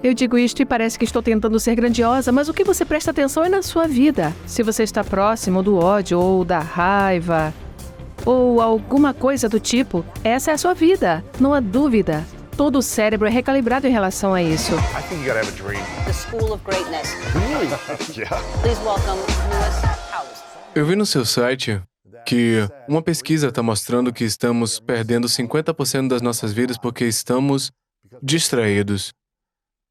Eu digo isto e parece que estou tentando ser grandiosa, mas o que você presta atenção é na sua vida. Se você está próximo do ódio ou da raiva, ou alguma coisa do tipo, essa é a sua vida, não há dúvida. Todo o cérebro é recalibrado em relação a isso. I think you gotta have a dream. The School of Greatness. Really? Yeah. Please welcome Lewis Howes. Eu vi no seu site que uma pesquisa está mostrando que estamos perdendo 50% das nossas vidas porque estamos distraídos.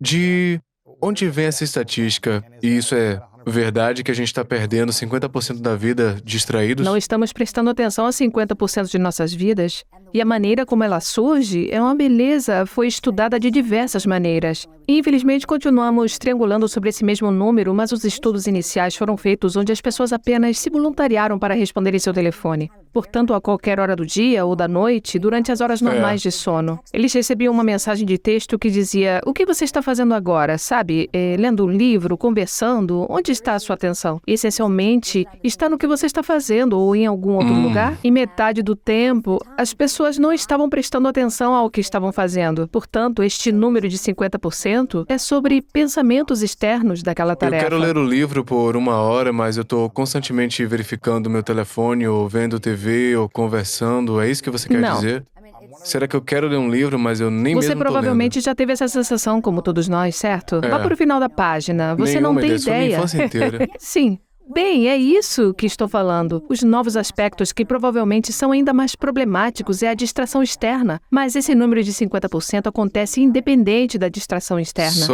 De onde vem essa estatística? E isso é verdade que a gente está perdendo 50% da vida distraídos? Não estamos prestando atenção a 50% de nossas vidas. E a maneira como ela surge é uma beleza, foi estudada de diversas maneiras. E, infelizmente, continuamos triangulando sobre esse mesmo número, mas os estudos iniciais foram feitos onde as pessoas apenas se voluntariaram para responder em seu telefone. Portanto, a qualquer hora do dia ou da noite, durante as horas normais de sono. Eles recebiam uma mensagem de texto que dizia: o que você está fazendo agora? Sabe, lendo um livro, conversando? Onde está a sua atenção? Essencialmente, está no que você está fazendo ou em algum outro lugar? E metade do tempo, as pessoas não estavam prestando atenção ao que estavam fazendo. Portanto, este número de 50% é sobre pensamentos externos daquela tarefa. Eu quero ler o livro por 1 hora, mas eu estou constantemente verificando meu telefone ou vendo TV ou conversando. É isso que você quer dizer? Será que eu quero ler um livro, mas eu nem mesmo Você tô provavelmente lendo? já teve essa sensação, como todos nós, certo? Vá para o final da página. Você não Nenhuma tem ideia, só minha ideia. infância inteira. Sim. Bem, é isso que estou falando. Os novos aspectos que provavelmente são ainda mais problemáticos é a distração externa. Mas esse número de 50% acontece independente da distração externa.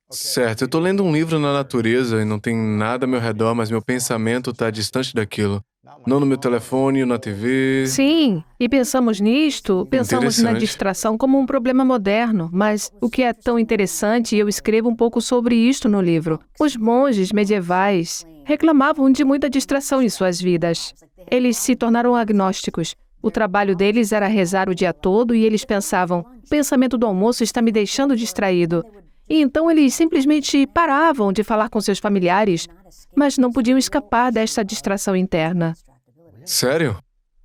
Certo, eu tô lendo um livro na natureza e não tem nada ao meu redor, mas meu pensamento tá distante daquilo. Não no meu telefone ou na TV. Sim, e pensamos pensamos na Interessante. distração como um problema moderno, mas o que é tão interessante, e eu escrevo um pouco sobre isto no livro, os monges medievais reclamavam de muita distração em suas vidas. Eles se tornaram agnósticos. O trabalho deles era rezar o dia todo e eles pensavam: o pensamento do almoço está me deixando distraído. E então eles simplesmente paravam de falar com seus familiares, mas não podiam escapar desta distração interna. Sério?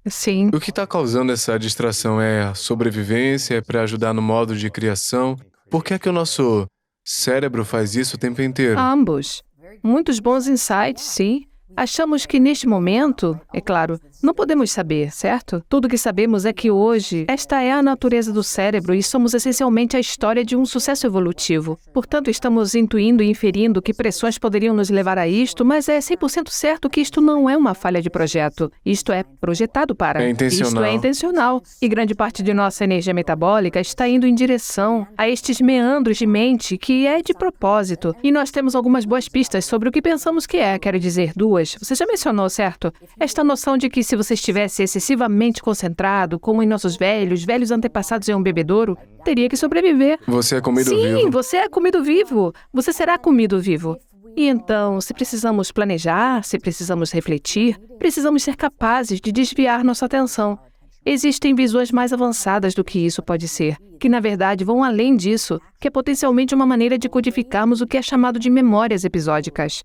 Sim. O que está causando essa distração é a sobrevivência, é para ajudar no modo de criação? Por que é que o nosso cérebro faz isso o tempo inteiro? Ambos. Muitos bons insights, sim. Achamos que neste momento, é claro, não podemos saber, certo? Tudo que sabemos é que hoje, esta é a natureza do cérebro e somos essencialmente a história de um sucesso evolutivo. Portanto, estamos intuindo e inferindo que pressões poderiam nos levar a isto, mas é 100% certo que isto não é uma falha de projeto. Isto é projetado para. É intencional. Isto é intencional. E grande parte de nossa energia metabólica está indo em direção a estes meandros de mente que é de propósito. E nós temos algumas boas pistas sobre o que pensamos que é, quero dizer, duas. Você já mencionou, certo? Esta noção de que se você estivesse excessivamente concentrado, como em nossos velhos antepassados em um bebedouro, teria que sobreviver. Você é comido Sim, vivo. você é comido vivo. Você será comido vivo. E então, se precisamos planejar, se precisamos refletir, precisamos ser capazes de desviar nossa atenção. Existem visões mais avançadas do que isso pode ser, que na verdade vão além disso, que é potencialmente uma maneira de codificarmos o que é chamado de memórias episódicas.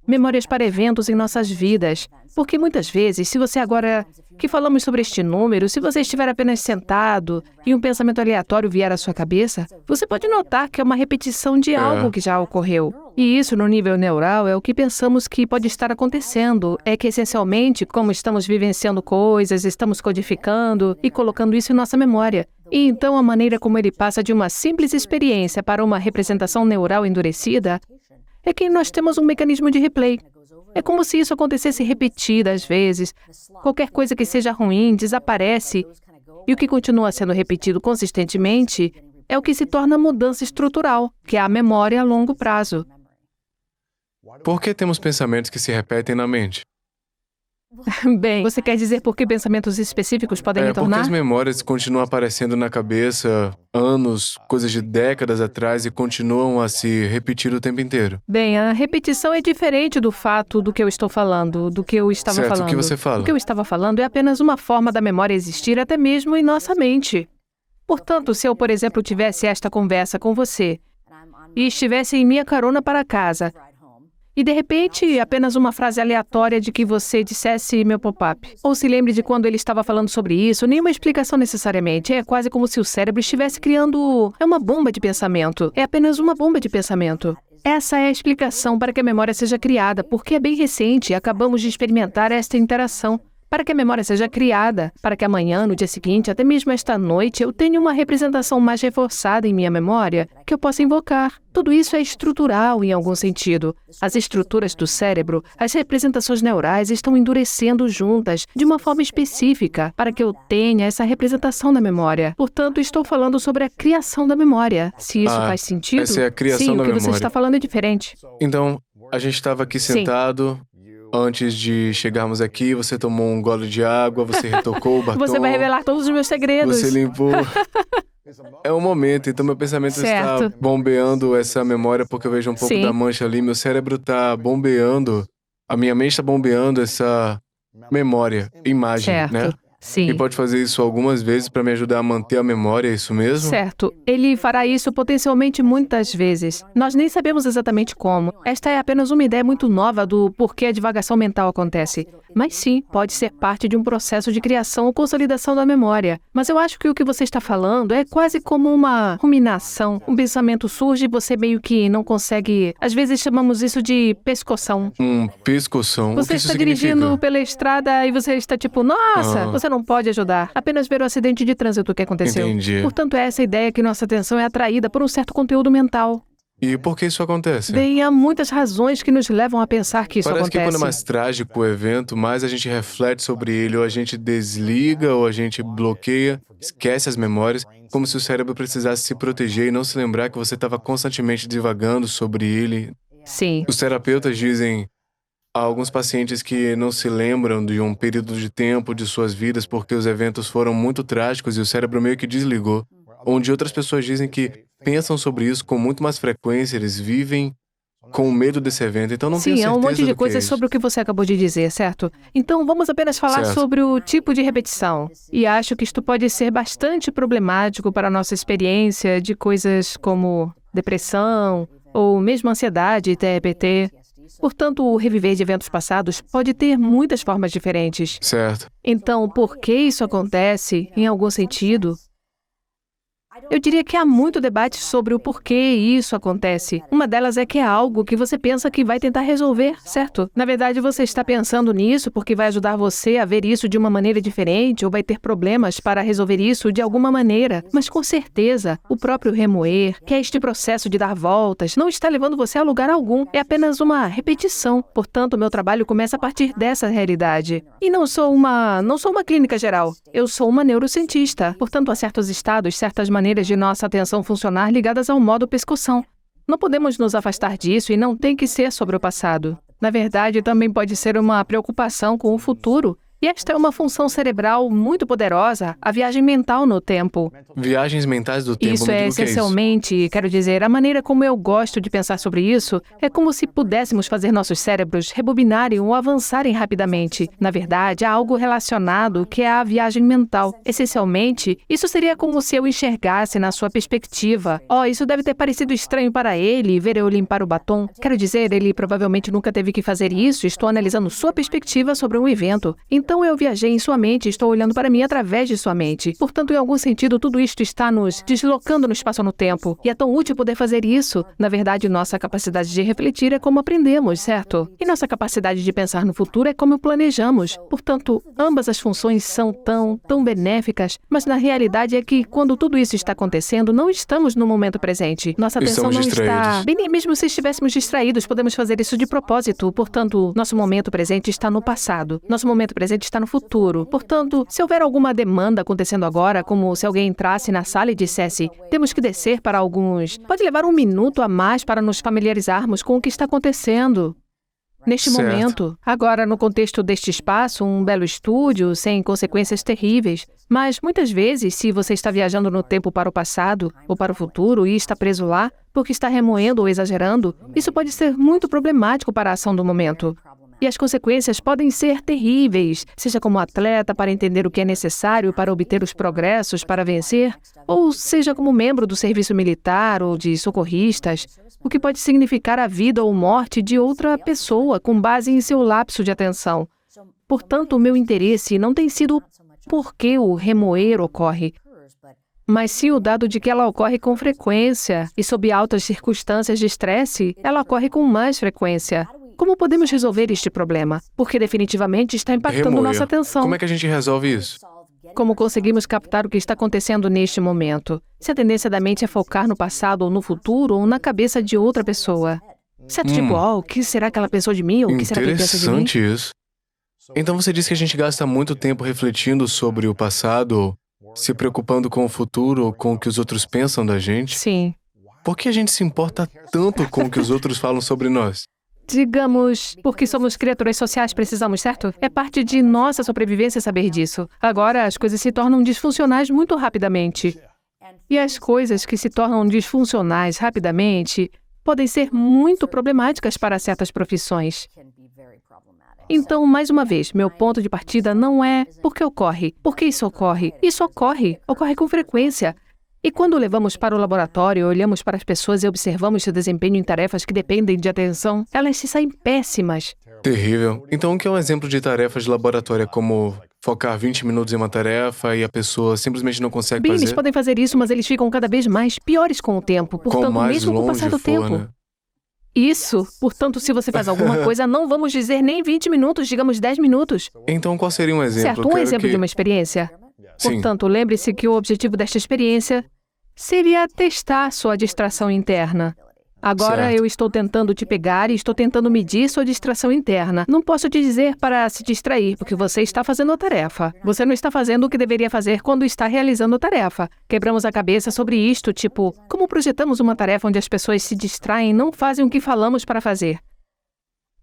Memórias para eventos em nossas vidas. Porque muitas vezes, se você agora que falamos sobre este número, se você estiver apenas sentado e um pensamento aleatório vier à sua cabeça, você pode notar que é uma repetição de algo que já ocorreu. E isso, no nível neural, é o que pensamos que pode estar acontecendo. É que, essencialmente, como estamos vivenciando coisas, estamos codificando e colocando isso em nossa memória. E então, a maneira como ele passa de uma simples experiência para uma representação neural endurecida é que nós temos um mecanismo de replay. É como se isso acontecesse repetidas vezes. Qualquer coisa que seja ruim desaparece. E o que continua sendo repetido consistentemente é o que se torna mudança estrutural, que é a memória a longo prazo. Por que temos pensamentos que se repetem na mente? Bem, você quer dizer por que pensamentos específicos podem Porque retornar? as memórias continuam aparecendo na cabeça anos, coisas de décadas atrás e continuam a se repetir o tempo inteiro. Bem, a repetição é diferente do fato do que eu estou falando, do que eu estava Certo, falando. o que você fala? O que eu estava falando é apenas uma forma da memória existir até mesmo em nossa mente. Portanto, se eu, por exemplo, tivesse esta conversa com você e estivesse em minha carona para casa, E de repente, apenas uma frase aleatória de que você dissesse meu pop-up. Ou se lembre de quando ele estava falando sobre isso, nenhuma explicação necessariamente. É quase como se o cérebro estivesse criando... É uma bomba de pensamento. É apenas uma bomba de pensamento. Essa é a explicação para que a memória seja criada, porque é bem recente e acabamos de experimentar esta interação. Para que a memória seja criada, para que amanhã, no dia seguinte, até mesmo esta noite, eu tenha uma representação mais reforçada em minha memória que eu possa invocar. Tudo isso é estrutural em algum sentido. As estruturas do cérebro, as representações neurais estão endurecendo juntas de uma forma específica para que eu tenha essa representação na memória. Portanto, estou falando sobre a criação da memória. Se isso faz sentido? Essa é a criação sim, da o que você memória. está falando é diferente. Então, a gente estava aqui sentado. Antes de chegarmos aqui, você tomou um gole de água, você retocou o batom. Você vai revelar todos os meus segredos. Você limpou. É um momento, então meu pensamento está bombeando essa memória porque eu vejo um pouco da mancha ali. Meu cérebro está bombeando, a minha mente está bombeando essa memória, imagem, né? Sim. E pode fazer isso algumas vezes para me ajudar a manter a memória, é isso mesmo? Certo. Ele fará isso potencialmente muitas vezes. Nós nem sabemos exatamente como. Esta é apenas uma ideia muito nova do porquê a divagação mental acontece. Mas sim, pode ser parte de um processo de criação ou consolidação da memória. Mas eu acho que o que você está falando é quase como uma ruminação. Um pensamento surge e você meio que não consegue... Às vezes chamamos isso de pescoção. Pescoção? Você o que isso está significa? dirigindo pela estrada e você está tipo, nossa, você não pode ajudar. Apenas ver o acidente de trânsito que aconteceu. Entendi. Portanto, é essa ideia que nossa atenção é atraída por um certo conteúdo mental. E por que isso acontece? Bem, há muitas razões que nos levam a pensar que isso Parece acontece. que quando é mais trágico o evento, mais a gente reflete sobre ele, ou a gente desliga, ou a gente bloqueia, esquece as memórias, como se o cérebro precisasse se proteger e não se lembrar que você estava constantemente divagando sobre ele. Sim. Os terapeutas dizem a alguns pacientes que não se lembram de um período de tempo de suas vidas porque os eventos foram muito trágicos e o cérebro meio que desligou. Onde outras pessoas dizem que pensam sobre isso com muito mais frequência, eles vivem com medo desse evento, então não tenho Sim, certeza há um monte de do que é coisas isso. sobre o que você acabou de dizer, certo? Então, vamos apenas falar Certo. sobre o tipo de repetição. E acho que isto pode ser bastante problemático para a nossa experiência de coisas como depressão ou mesmo ansiedade e TEPT. Portanto, o reviver de eventos passados pode ter muitas formas diferentes. Certo. Então, por que isso acontece, em algum sentido? Eu diria que há muito debate sobre o porquê isso acontece. Uma delas é que é algo que você pensa que vai tentar resolver, certo? Na verdade, você está pensando nisso porque vai ajudar você a ver isso de uma maneira diferente ou vai ter problemas para resolver isso de alguma maneira. Mas com certeza, o próprio remoer, que é este processo de dar voltas, não está levando você a lugar algum. É apenas uma repetição. Portanto, o meu trabalho começa a partir dessa realidade. E não sou uma clínica geral. Eu sou uma neurocientista. Portanto, há certos estados, certas maneiras de nossa atenção funcionar ligadas ao modo pescoção. Não podemos nos afastar disso e não tem que ser sobre o passado. Na verdade, também pode ser uma preocupação com o futuro. E esta é uma função cerebral muito poderosa, a viagem mental no tempo. Viagens mentais do tempo, Isso me é diga o que essencialmente, quero dizer, a maneira como eu gosto de pensar sobre isso é como se pudéssemos fazer nossos cérebros rebobinarem ou avançarem rapidamente. Na verdade, há algo relacionado que é a viagem mental. Essencialmente, isso seria como se eu enxergasse na sua perspectiva. Isso deve ter parecido estranho para ele, ver eu limpar o batom. Quero dizer, ele provavelmente nunca teve que fazer isso, estou analisando sua perspectiva sobre um evento. Então eu viajei em sua mente e estou olhando para mim através de sua mente. Portanto, em algum sentido, tudo isto está nos deslocando no espaço ou no tempo. E é tão útil poder fazer isso. Na verdade, nossa capacidade de refletir é como aprendemos, certo? E nossa capacidade de pensar no futuro é como planejamos. Portanto, ambas as funções são tão benéficas, mas na realidade é que quando tudo isso está acontecendo, não estamos no momento presente. Nossa atenção Estamos não distraídos. está... Bem, mesmo se estivéssemos distraídos, podemos fazer isso de propósito. Portanto, nosso momento presente está no passado. Nosso momento presente está no futuro. Portanto, se houver alguma demanda acontecendo agora, como se alguém entrasse na sala e dissesse, temos que descer para alguns... Pode levar 1 minuto a mais para nos familiarizarmos com o que está acontecendo. Neste Certo. momento, agora no contexto deste espaço, um belo estúdio, sem consequências terríveis. Mas muitas vezes, se você está viajando no tempo para o passado ou para o futuro e está preso lá, porque está remoendo ou exagerando, isso pode ser muito problemático para a ação do momento. E as consequências podem ser terríveis, seja como atleta para entender o que é necessário para obter os progressos para vencer, ou seja como membro do serviço militar ou de socorristas, o que pode significar a vida ou morte de outra pessoa com base em seu lapso de atenção. Portanto, o meu interesse não tem sido por que o remoer ocorre, mas sim o dado de que ela ocorre com frequência e sob altas circunstâncias de estresse, ela ocorre com mais frequência. Como podemos resolver este problema? Porque definitivamente está impactando Remoer. nossa atenção. Como é que a gente resolve isso? Como conseguimos captar o que está acontecendo neste momento? Se a tendência da mente é focar no passado ou no futuro ou na cabeça de outra pessoa. Certo, tipo, o que será que ela pensou de mim ou o que será que ele pensa de mim? Interessante isso. Então você diz que a gente gasta muito tempo refletindo sobre o passado, se preocupando com o futuro ou com o que os outros pensam da gente? Sim. Por que a gente se importa tanto com o que os outros falam sobre nós? Digamos, porque somos criaturas sociais, precisamos, certo? É parte de nossa sobrevivência saber disso. Agora, as coisas se tornam disfuncionais muito rapidamente. E as coisas que se tornam disfuncionais rapidamente podem ser muito problemáticas para certas profissões. Então, mais uma vez, meu ponto de partida não é por que ocorre. Por que isso ocorre? Isso ocorre com frequência. E quando levamos para o laboratório, olhamos para as pessoas e observamos seu desempenho em tarefas que dependem de atenção, elas se saem péssimas. Terrível. Então, o que é um exemplo de tarefas de laboratório? É como focar 20 minutos em uma tarefa e a pessoa simplesmente não consegue Bem, eles fazer? podem fazer isso, mas eles ficam cada vez mais piores com o tempo. Quanto Portanto, mais mesmo com o longe passar do for, tempo. né? Isso. Portanto, se você faz alguma coisa, não vamos dizer nem 20 minutos, digamos 10 minutos. Então, qual seria um exemplo? Certo, um Quero exemplo que... de uma experiência. Sim. Portanto, lembre-se que o objetivo desta experiência seria testar sua distração interna. Agora Certo. eu estou tentando te pegar e estou tentando medir sua distração interna. Não posso te dizer para se distrair, porque você está fazendo a tarefa. Você não está fazendo o que deveria fazer quando está realizando a tarefa. Quebramos a cabeça sobre isto, tipo, como projetamos uma tarefa onde as pessoas se distraem e não fazem o que falamos para fazer?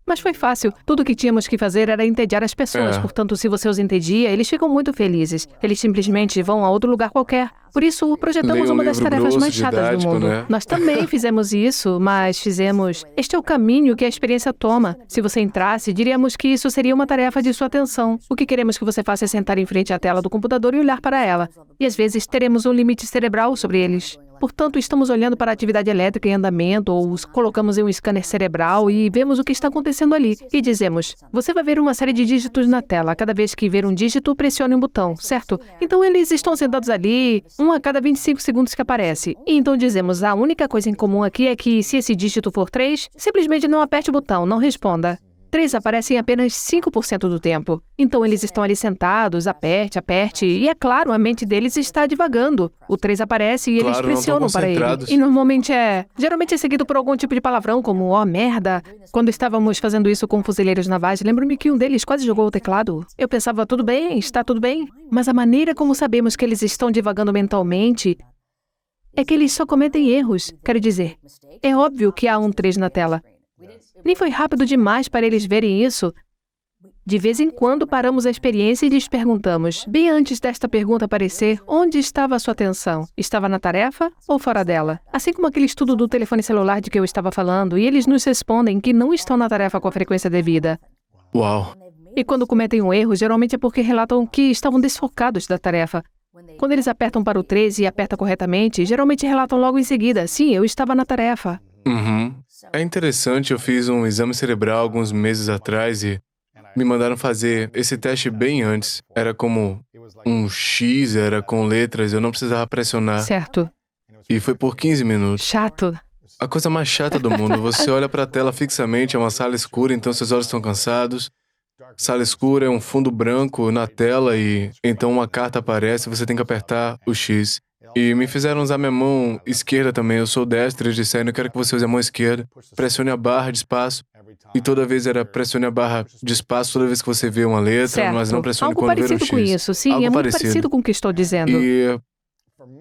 Mas foi fácil. Tudo o que tínhamos que fazer era entediar as pessoas. É. Portanto, se você os entedia, eles ficam muito felizes. Eles simplesmente vão a outro lugar qualquer. Por isso, projetamos Leia um uma das livro tarefas grosso, mais chatas do didático, mundo. né? Nós também fizemos isso, mas fizemos... Este é o caminho que a experiência toma. Se você entrasse, diríamos que isso seria uma tarefa de sua atenção. O que queremos que você faça é sentar em frente à tela do computador e olhar para ela. E às vezes teremos um limite cerebral sobre eles. Portanto, estamos olhando para a atividade elétrica em andamento ou os colocamos em um scanner cerebral e vemos o que está acontecendo ali. E dizemos, você vai ver uma série de dígitos na tela. Cada vez que ver um dígito, pressione um botão, certo? Então, eles estão sentados ali, um a cada 25 segundos que aparece. E então dizemos, a única coisa em comum aqui é que se esse dígito for 3, simplesmente não aperte o botão, não responda. 3 aparecem apenas 5% do tempo. Então eles estão ali sentados, aperte, e é claro, a mente deles está divagando. O 3 aparece e eles Claro, não pressionam estão para ele. concentrados. E normalmente geralmente é seguido por algum tipo de palavrão, como merda. Quando estávamos fazendo isso com fuzileiros navais, lembro-me que um deles quase jogou o teclado. Eu pensava, tudo bem, está tudo bem. Mas a maneira como sabemos que eles estão divagando mentalmente é que eles só cometem erros. Quero dizer, é óbvio que há um 3 na tela. Nem foi rápido demais para eles verem isso. De vez em quando paramos a experiência e lhes perguntamos, bem antes desta pergunta aparecer, onde estava a sua atenção? Estava na tarefa ou fora dela? Assim como aquele estudo do telefone celular de que eu estava falando, e eles nos respondem que não estão na tarefa com a frequência devida. Uau. E quando cometem um erro, geralmente é porque relatam que estavam desfocados da tarefa. Quando eles apertam para o 13 e apertam corretamente, geralmente relatam logo em seguida, sim, eu estava na tarefa. Uhum. É interessante, eu fiz um exame cerebral alguns meses atrás e me mandaram fazer esse teste bem antes. Era como um X, era com letras, eu não precisava pressionar. Certo. E foi por 15 minutos. Chato. A coisa mais chata do mundo, você olha para a tela fixamente, é uma sala escura, então seus olhos estão cansados. Sala escura é um fundo branco na tela e então uma carta aparece, você tem que apertar o X. E me fizeram usar minha mão esquerda também, eu sou destro, eles disseram, eu quero que você use a mão esquerda. Pressione a barra de espaço. E toda vez era pressione a barra de espaço toda vez que você vê uma letra, Certo. mas não pressione Algo quando ver um parecido X. com isso, sim, Algo é muito parecido com o que estou dizendo. E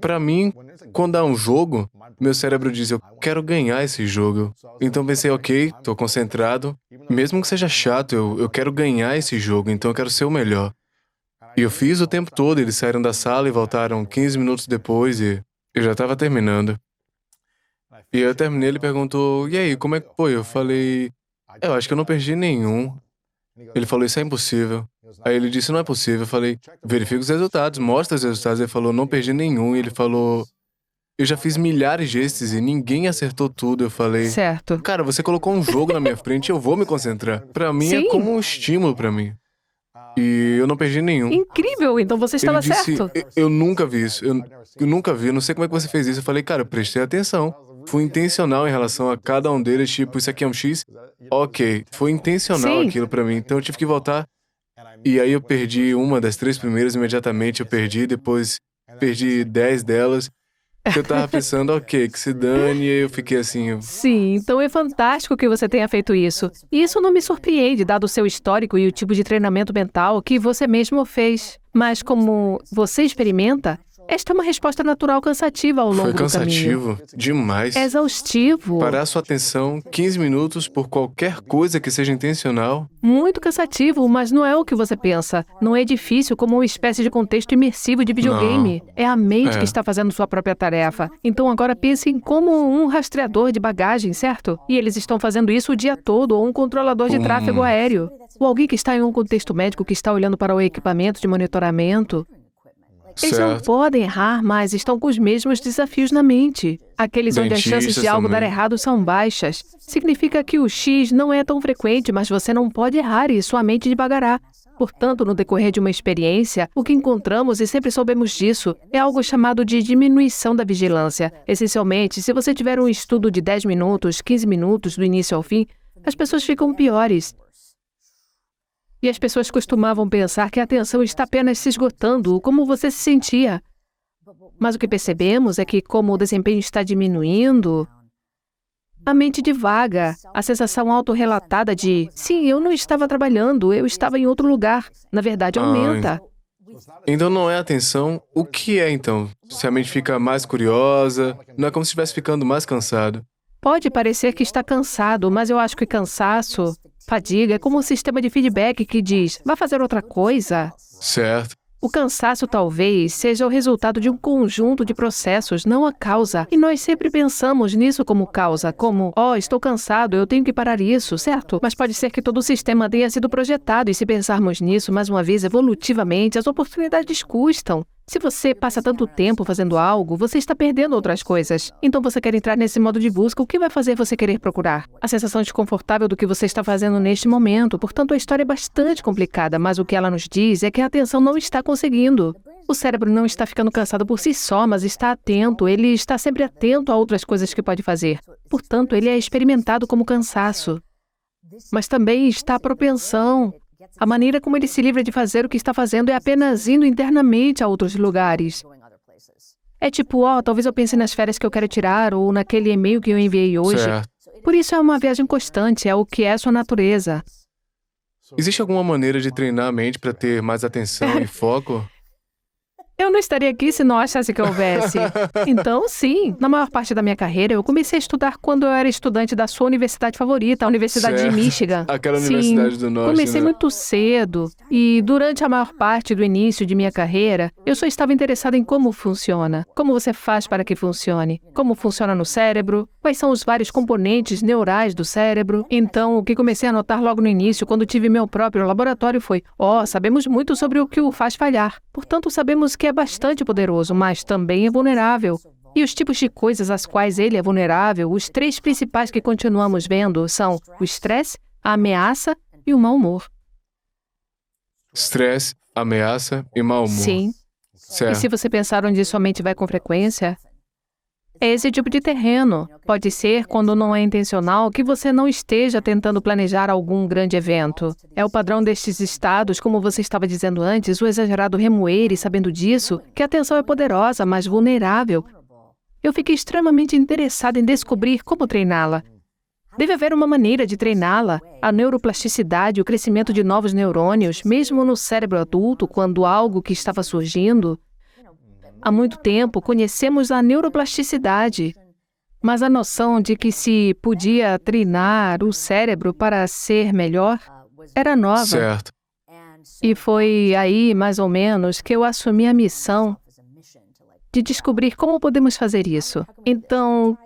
pra mim, quando há um jogo, meu cérebro diz, eu quero ganhar esse jogo. Então pensei, ok, tô concentrado. Mesmo que seja chato, eu quero ganhar esse jogo, então eu quero ser o melhor. E eu fiz o tempo todo, eles saíram da sala e voltaram 15 minutos depois e eu já estava terminando. E eu terminei, ele perguntou, e aí, como é que foi? Eu falei, eu acho que eu não perdi nenhum. Ele falou, isso é impossível. Aí ele disse, não é possível. Eu falei, verifica os resultados, mostra os resultados. Ele falou, não perdi nenhum. E ele falou, eu já fiz milhares destes e ninguém acertou tudo. Eu falei, Certo. cara, você colocou um jogo na minha frente, eu vou me concentrar. Pra mim Sim. é como um estímulo pra mim. E eu não perdi nenhum. Incrível, então você Ele estava disse, certo. eu nunca vi isso. Eu nunca vi, eu não sei como é que você fez isso. Eu falei, cara, eu prestei atenção. Fui intencional em relação a cada um deles, tipo, isso aqui é um X? Ok, foi intencional Sim. aquilo pra mim. Então eu tive que voltar. E aí eu perdi uma das 3 primeiras, imediatamente eu perdi, depois perdi 10 delas. Eu tava pensando, ok, que se dane, e aí eu fiquei assim, Sim, então é fantástico que você tenha feito isso. E isso não me surpreende, dado o seu histórico e o tipo de treinamento mental que você mesmo fez. Mas como você experimenta, esta é uma resposta natural cansativa ao longo foi do caminho. cansativo, demais. É exaustivo, Parar sua atenção 15 minutos por qualquer coisa que seja intencional. muito cansativo, mas não é o que você pensa. Não é difícil como uma espécie de contexto imersivo de videogame. É a mente É. que está fazendo sua própria tarefa. Então agora pense em como um rastreador de bagagem, certo? E eles estão fazendo isso o dia todo, ou um controlador de tráfego aéreo. Ou alguém que está em um contexto médico que está olhando para o equipamento de monitoramento. Eles não Certo. podem errar, mas estão com os mesmos desafios na mente. Aqueles onde as chances Dentistas de algo dar também. errado são baixas. Significa que o X não é tão frequente, mas você não pode errar e sua mente devagará. Portanto, no decorrer de uma experiência, o que encontramos, e sempre soubemos disso, é algo chamado de diminuição da vigilância. Essencialmente, se você tiver um estudo de 10 minutos, 15 minutos, do início ao fim, as pessoas ficam piores. E as pessoas costumavam pensar que a atenção está apenas se esgotando, como você se sentia. Mas o que percebemos é que, como o desempenho está diminuindo, a mente divaga, a sensação autorrelatada de sim, eu não estava trabalhando, eu estava em outro lugar, na verdade aumenta. Então não é atenção, o que é então? Se a mente fica mais curiosa, não é como se estivesse ficando mais cansado. Pode parecer que está cansado, mas eu acho que cansaço, fadiga, é como um sistema de feedback que diz, vá fazer outra coisa. Certo. O cansaço talvez seja o resultado de um conjunto de processos, não a causa. E nós sempre pensamos nisso como causa, como, estou cansado, eu tenho que parar isso, certo? Mas pode ser que todo o sistema tenha sido projetado, e se pensarmos nisso, mais uma vez, evolutivamente, as oportunidades custam. Se você passa tanto tempo fazendo algo, você está perdendo outras coisas. Então você quer entrar nesse modo de busca, o que vai fazer você querer procurar? A sensação desconfortável do que você está fazendo neste momento. Portanto, a história é bastante complicada, mas o que ela nos diz é que a atenção não está conseguindo. O cérebro não está ficando cansado por si só, mas está atento, ele está sempre atento a outras coisas que pode fazer. Portanto, ele é experimentado como cansaço. Mas também está a propensão. A maneira como ele se livra de fazer o que está fazendo é apenas indo internamente a outros lugares. É tipo, talvez eu pense nas férias que eu quero tirar ou naquele e-mail que eu enviei hoje. Certo. Por isso é uma viagem constante, é o que é sua natureza. Existe alguma maneira de treinar a mente para ter mais atenção e foco? Eu não estaria aqui se não achasse que houvesse. Então, sim, na maior parte da minha carreira, eu comecei a estudar quando eu era estudante da sua universidade favorita, a Universidade Certo. de Michigan. Aquela Sim, Universidade do Norte, comecei né? muito cedo. E durante a maior parte do início de minha carreira, eu só estava interessada em como funciona. Como você faz para que funcione. Como funciona no cérebro. Quais são os vários componentes neurais do cérebro. Então, o que comecei a notar logo no início, quando tive meu próprio laboratório, foi: sabemos muito sobre o que o faz falhar. Portanto, sabemos que é bastante poderoso, mas também é vulnerável. E os tipos de coisas às quais ele é vulnerável, os 3 principais que continuamos vendo são o estresse, a ameaça e o mau humor. Estresse, ameaça e mau humor. Sim. E Certo. se você pensar onde sua mente vai com frequência, é esse tipo de terreno. Pode ser, quando não é intencional, que você não esteja tentando planejar algum grande evento. É o padrão destes estados, como você estava dizendo antes, o exagerado remoer, e sabendo disso, que a atenção é poderosa, mas vulnerável. Eu fiquei extremamente interessada em descobrir como treiná-la. Deve haver uma maneira de treiná-la. A neuroplasticidade, o crescimento de novos neurônios, mesmo no cérebro adulto, quando algo que estava surgindo. Há muito tempo, conhecemos a neuroplasticidade, mas a noção de que se podia treinar o cérebro para ser melhor era nova. Certo. E foi aí, mais ou menos, que eu assumi a missão de descobrir como podemos fazer isso. Então,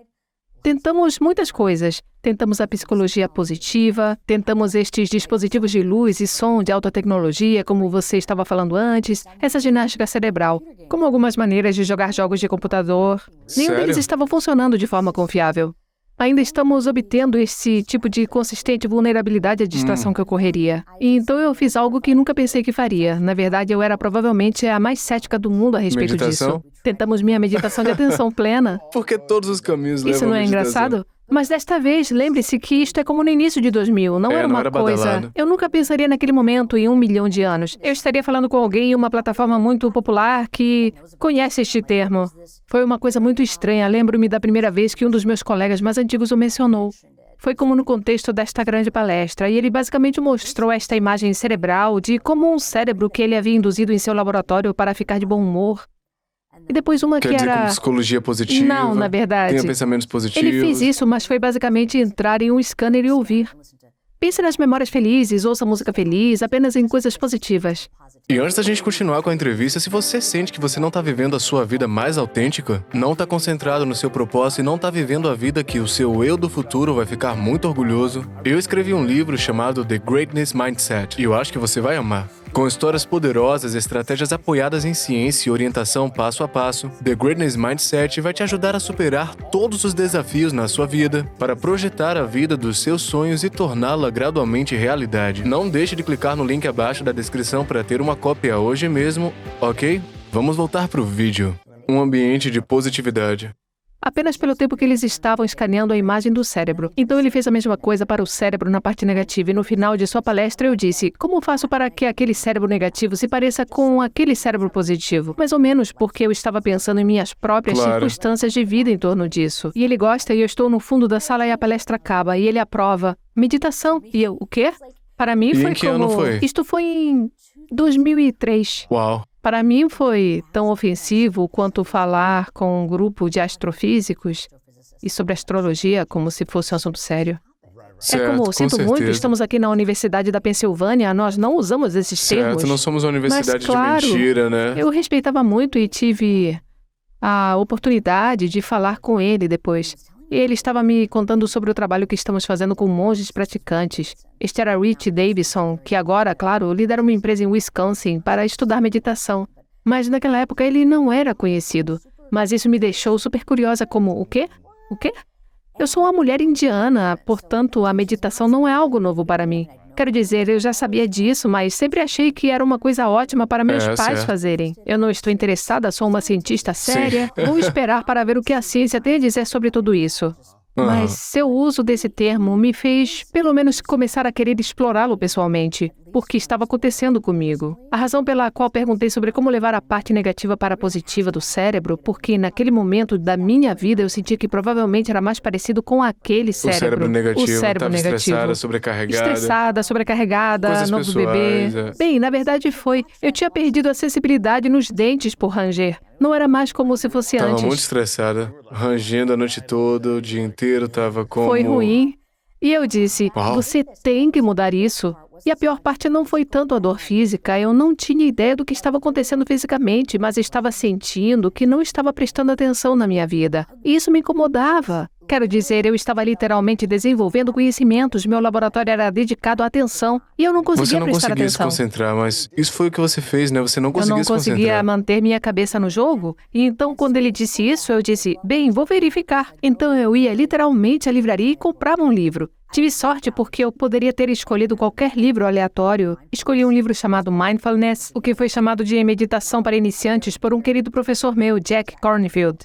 Tentamos muitas coisas. Tentamos a psicologia positiva, tentamos estes dispositivos de luz e som de alta tecnologia, como você estava falando antes, essa ginástica cerebral, como algumas maneiras de jogar jogos de computador. Nenhum deles Sério? estava funcionando de forma confiável. Ainda estamos obtendo esse tipo de consistente vulnerabilidade à distração que ocorreria. E então eu fiz algo que nunca pensei que faria. Na verdade, eu era provavelmente a mais cética do mundo a respeito Meditação? disso. Tentamos minha meditação de atenção plena. Porque todos os caminhos levam Isso não à é meditação. engraçado? Mas desta vez, lembre-se que isto é como no início de 2000, não É, era não uma era coisa... badalado. Eu nunca pensaria naquele momento em 1 milhão de anos. Eu estaria falando com alguém em uma plataforma muito popular que conhece este termo. Foi uma coisa muito estranha. Lembro-me da primeira vez que um dos meus colegas mais antigos o mencionou. Foi como no contexto desta grande palestra, e ele basicamente mostrou esta imagem cerebral de como um cérebro que ele havia induzido em seu laboratório para ficar de bom humor. E depois uma Quer que dizer, era... como psicologia positiva? Não, na verdade. Tenha pensamentos positivos. Ele fez isso, mas foi basicamente entrar em um scanner e ouvir. Pense nas memórias felizes, ouça música feliz, apenas em coisas positivas. E antes da gente continuar com a entrevista, se você sente que você não tá vivendo a sua vida mais autêntica, não tá concentrado no seu propósito e não tá vivendo a vida que o seu eu do futuro vai ficar muito orgulhoso, eu escrevi um livro chamado The Greatness Mindset, e eu acho que você vai amar. Com histórias poderosas, estratégias apoiadas em ciência e orientação passo a passo, The Greatness Mindset vai te ajudar a superar todos os desafios na sua vida para projetar a vida dos seus sonhos e torná-la gradualmente realidade. Não deixe de clicar no link abaixo da descrição para ter uma cópia hoje mesmo, ok? Vamos voltar pro vídeo. Um ambiente de positividade. Apenas pelo tempo que eles estavam escaneando a imagem do cérebro. Então ele fez a mesma coisa para o cérebro na parte negativa, e no final de sua palestra eu disse: como faço para que aquele cérebro negativo se pareça com aquele cérebro positivo? Mais ou menos porque eu estava pensando em minhas próprias circunstâncias de vida em torno disso. E ele gosta, e eu estou no fundo da sala e a palestra acaba, e ele aprova. Meditação. E eu, o quê? Para mim E foi em que como... ano foi? Isto foi em 2003. Uau. Para mim foi tão ofensivo quanto falar com um grupo de astrofísicos e sobre astrologia como se fosse um assunto sério. Certo, É como, com sinto muito, certeza. estamos aqui na Universidade da Pensilvânia, nós não usamos esses termos. Certo, não somos uma universidade claro, de mentira, né? Eu respeitava muito e tive a oportunidade de falar com ele depois. E ele estava me contando sobre o trabalho que estamos fazendo com monges praticantes. Este era Rich Davidson, que agora, claro, lidera uma empresa em Wisconsin para estudar meditação. Mas naquela época ele não era conhecido. Mas isso me deixou super curiosa como, o quê? O quê? Eu sou uma mulher indiana, portanto a meditação não é algo novo para mim. Quero dizer, eu já sabia disso, mas sempre achei que era uma coisa ótima para meus pais certo. fazerem. Eu não estou interessada, sou uma cientista séria. Vou esperar para ver o que a ciência tem a dizer sobre tudo isso. Mas seu uso desse termo me fez, pelo menos, começar a querer explorá-lo pessoalmente, porque estava acontecendo comigo. A razão pela qual perguntei sobre como levar a parte negativa para a positiva do cérebro, porque naquele momento da minha vida eu senti que provavelmente era mais parecido com aquele O cérebro. cérebro negativo, O cérebro tava negativo. estressada, sobrecarregada. Estressada, sobrecarregada, Coisas novo pessoais, bebê. é. Bem, na verdade foi. Eu tinha perdido a sensibilidade nos dentes por ranger. Não era mais como se fosse Tava antes. muito estressada, rangendo a noite toda, o dia inteiro, tava como... Foi ruim. E eu disse, Uau. você tem que mudar isso. E a pior parte não foi tanto a dor física, eu não tinha ideia do que estava acontecendo fisicamente, mas estava sentindo que não estava prestando atenção na minha vida. E isso me incomodava. Quero dizer, eu estava literalmente desenvolvendo conhecimentos, meu laboratório era dedicado à atenção, e eu não Você conseguia não prestar conseguia se atenção. concentrar, mas isso foi o que você fez, né? Você não Eu conseguia não se conseguia concentrar. manter minha cabeça no jogo, e então quando ele disse isso, eu disse, bem, vou verificar. Então eu ia literalmente à livraria e comprava um livro. Tive sorte porque eu poderia ter escolhido qualquer livro aleatório. Escolhi um livro chamado Mindfulness, o que foi chamado de Meditação para Iniciantes por um querido professor meu, Jack Kornfield.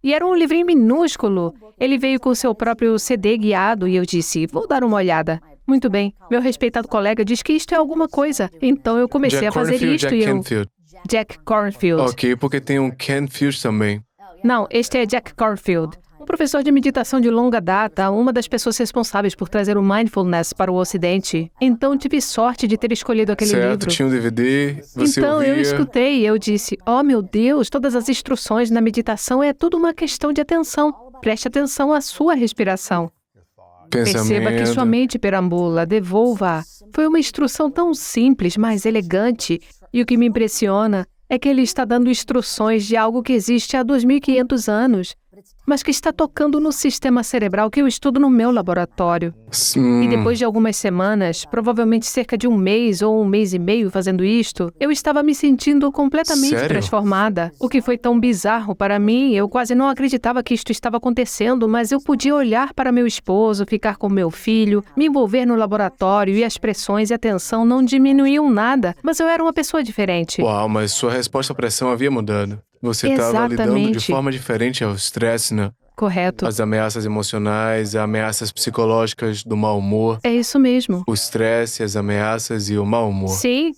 E era um livrinho minúsculo. Ele veio com seu próprio CD guiado e eu disse, vou dar uma olhada. Muito bem, meu respeitado colega diz que isto é alguma coisa. Então eu comecei Jack a fazer Kornfield, isto Jack e eu... Canfield. Jack Kornfield. Ok, porque tem um Canfield também. Não, este é Jack Kornfield. Um professor de meditação de longa data, uma das pessoas responsáveis por trazer o mindfulness para o Ocidente. Então tive sorte de ter escolhido aquele Certo, livro. tinha um DVD, você Então ouvia... eu escutei e eu disse, oh meu Deus, todas as instruções na meditação é tudo uma questão de atenção. Preste atenção à sua respiração. Perceba que sua mente perambula, devolva. Foi uma instrução tão simples, mas elegante. E o que me impressiona é que ele está dando instruções de algo que existe há 2.500 anos. mas que está tocando no sistema cerebral que eu estudo no meu laboratório. E depois de algumas semanas, provavelmente cerca de um mês ou um mês e meio fazendo isto, eu estava me sentindo completamente Sério? transformada. O que foi tão bizarro para mim, eu quase não acreditava que isto estava acontecendo, mas eu podia olhar para meu esposo, ficar com meu filho, me envolver no laboratório e as pressões e a tensão não diminuíam nada, mas eu era uma pessoa diferente. Uau, mas sua resposta à pressão havia mudado. Você estava lidando de Exatamente. forma diferente ao estresse, né? Correto. As ameaças emocionais, as ameaças psicológicas do mau humor, É isso mesmo. o estresse, as ameaças e o mau humor. Sim,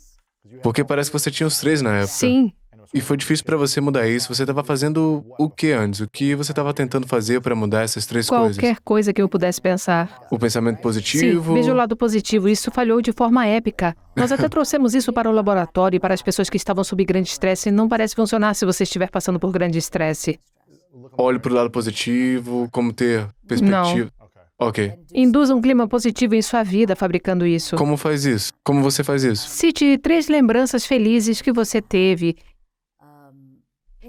Porque parece que você tinha os três na época. sim. E foi difícil pra você mudar isso. Você estava fazendo o que antes? O que você estava tentando fazer pra mudar essas três coisas? Qualquer coisa que eu pudesse pensar. O pensamento Sim, positivo. veja o lado positivo. Isso falhou de forma épica. Nós até trouxemos isso para o laboratório e para as pessoas que estavam sob grande estresse. Não parece funcionar se você estiver passando por grande estresse. Olhe pro lado positivo, como ter perspectiva. Ok. Induza um clima positivo em sua vida fabricando isso. Como faz isso? Como você faz isso? Cite 3 lembranças felizes que você teve.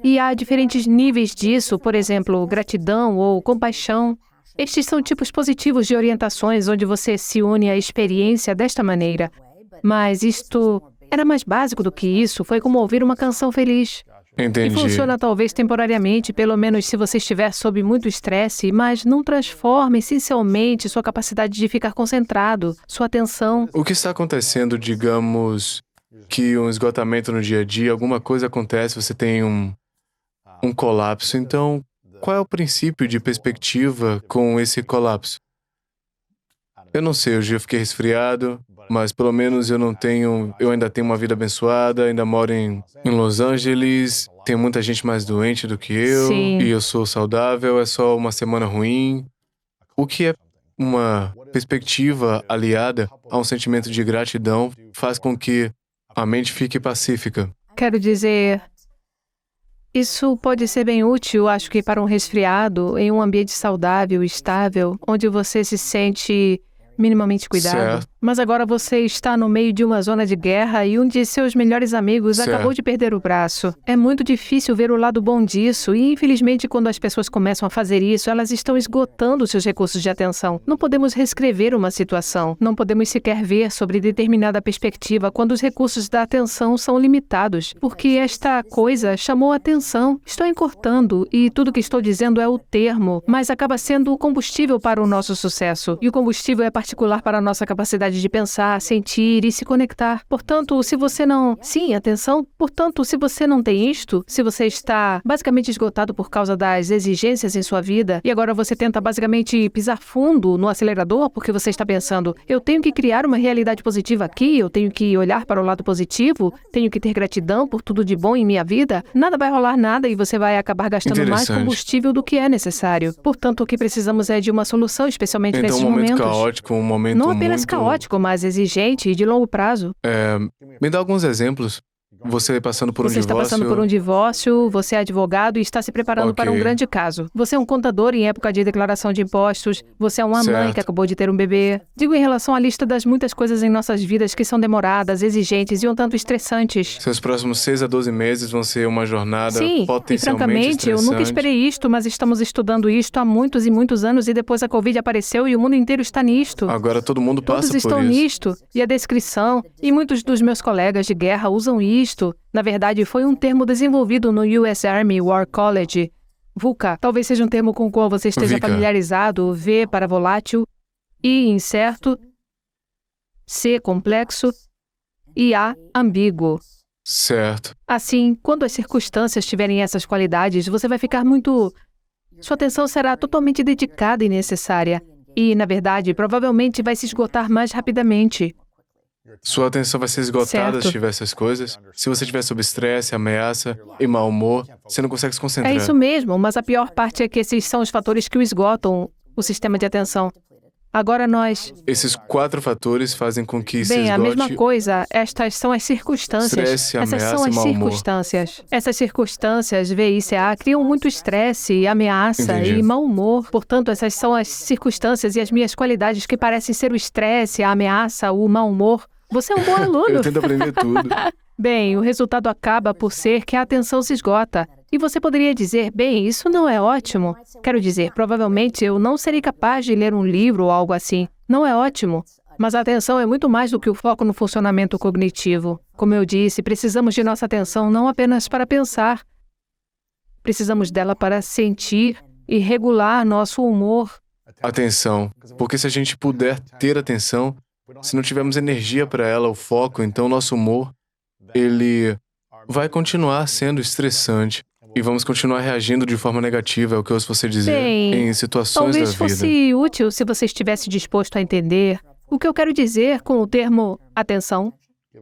E há diferentes níveis disso, por exemplo, gratidão ou compaixão. Estes são tipos positivos de orientações onde você se une à experiência desta maneira. Mas isto era mais básico do que isso, foi como ouvir uma canção feliz. E Entendi. funciona talvez temporariamente, pelo menos se você estiver sob muito estresse, mas não transforma essencialmente sua capacidade de ficar concentrado, sua atenção. O que está acontecendo, digamos, que um esgotamento no dia a dia, alguma coisa acontece, você tem um colapso. Então, qual é o princípio de perspectiva com esse colapso? Eu não sei, hoje eu fiquei resfriado, mas pelo menos eu ainda tenho uma vida abençoada, ainda moro em Los Angeles, tem muita gente mais doente do que eu, Sim. e eu sou saudável, é só uma semana ruim. O que é uma perspectiva aliada a um sentimento de gratidão faz com que a mente fique pacífica. Quero dizer, isso pode ser bem útil, acho que para um resfriado, em um ambiente saudável, estável, onde você se sente minimamente cuidado. Certo. Mas agora você está no meio de uma zona de guerra e um de seus melhores amigos Certo. acabou de perder o braço. É muito difícil ver o lado bom disso e, infelizmente, quando as pessoas começam a fazer isso, elas estão esgotando seus recursos de atenção. Não podemos reescrever uma situação. Não podemos sequer ver sobre determinada perspectiva quando os recursos da atenção são limitados, porque esta coisa chamou a atenção. Estou encurtando e tudo que estou dizendo é o termo, mas acaba sendo o combustível para o nosso sucesso. E o combustível é particular para a nossa capacidade de pensar, sentir e se conectar. Portanto, se você não... Sim, atenção. Portanto, se você não tem isto, se você está basicamente esgotado por causa das exigências em sua vida e agora você tenta basicamente pisar fundo no acelerador porque você está pensando, eu tenho que criar uma realidade positiva aqui, eu tenho que olhar para o lado positivo, tenho que ter gratidão por tudo de bom em minha vida, nada vai rolar nada e você vai acabar gastando mais Interessante. combustível do que é necessário. Portanto, o que precisamos é de uma solução, especialmente Então, nesses um momento momentos. caótico, um momento Não apenas muito... caótico, mas exigente e de longo prazo. Me dá alguns exemplos. Você passando por um Você está divórcio... passando por um divórcio, você é advogado e está se preparando para um Ok. grande caso. Você é um contador em época de declaração de impostos, você é uma mãe Certo. que acabou de ter um bebê. Digo em relação à lista das muitas coisas em nossas vidas que são demoradas, exigentes e um tanto estressantes. Seus próximos 6 a 12 meses vão ser uma jornada Sim, e potencialmente francamente, eu nunca estressante. esperei isto, mas estamos estudando isto há muitos e muitos anos e depois a Covid apareceu e o mundo inteiro está nisto. Agora todo mundo passa Todos por estão isso. nisto, e a descrição, e muitos dos meus colegas de guerra usam isto. Na verdade, foi um termo desenvolvido no US Army War College. VUCA, talvez seja um termo com o qual você esteja VICA. familiarizado. V para volátil, I incerto, C complexo e A ambíguo. Certo. Assim, quando as circunstâncias tiverem essas qualidades, você vai ficar muito... Sua atenção será totalmente dedicada e necessária. E, na verdade, provavelmente vai se esgotar mais rapidamente. Sua atenção vai ser esgotada Certo. se tiver essas coisas. Se você estiver sob estresse, ameaça e mau humor, você não consegue se concentrar. É isso mesmo, mas a pior parte é que esses são os fatores que o esgotam, o sistema de atenção. Agora nós... Esses 4 fatores fazem com que se Bem, a esgote... mesma coisa, estas são as circunstâncias. Estresse, Essas são ameaça e as mau humor. circunstâncias. Essas circunstâncias, VICA, criam muito estresse, ameaça Entendi. e mau humor. Portanto, essas são as circunstâncias e as minhas qualidades que parecem ser o estresse, a ameaça, o mau humor. Você é um bom aluno. Eu tento aprender tudo. Bem, o resultado acaba por ser que a atenção se esgota. E você poderia dizer, bem, isso não é ótimo. Quero dizer, provavelmente eu não serei capaz de ler um livro ou algo assim. Não é ótimo. Mas a atenção é muito mais do que o foco no funcionamento cognitivo. Como eu disse, precisamos de nossa atenção não apenas para pensar. Precisamos dela para sentir e regular nosso humor. Atenção. Porque se a gente puder ter atenção, se não tivermos energia para ela, o foco, então nosso humor, ele vai continuar sendo estressante e vamos continuar reagindo de forma negativa, é o que eu ouço você dizer, Bem, em situações talvez da vida. fosse útil se você estivesse disposto a entender o que eu quero dizer com o termo atenção.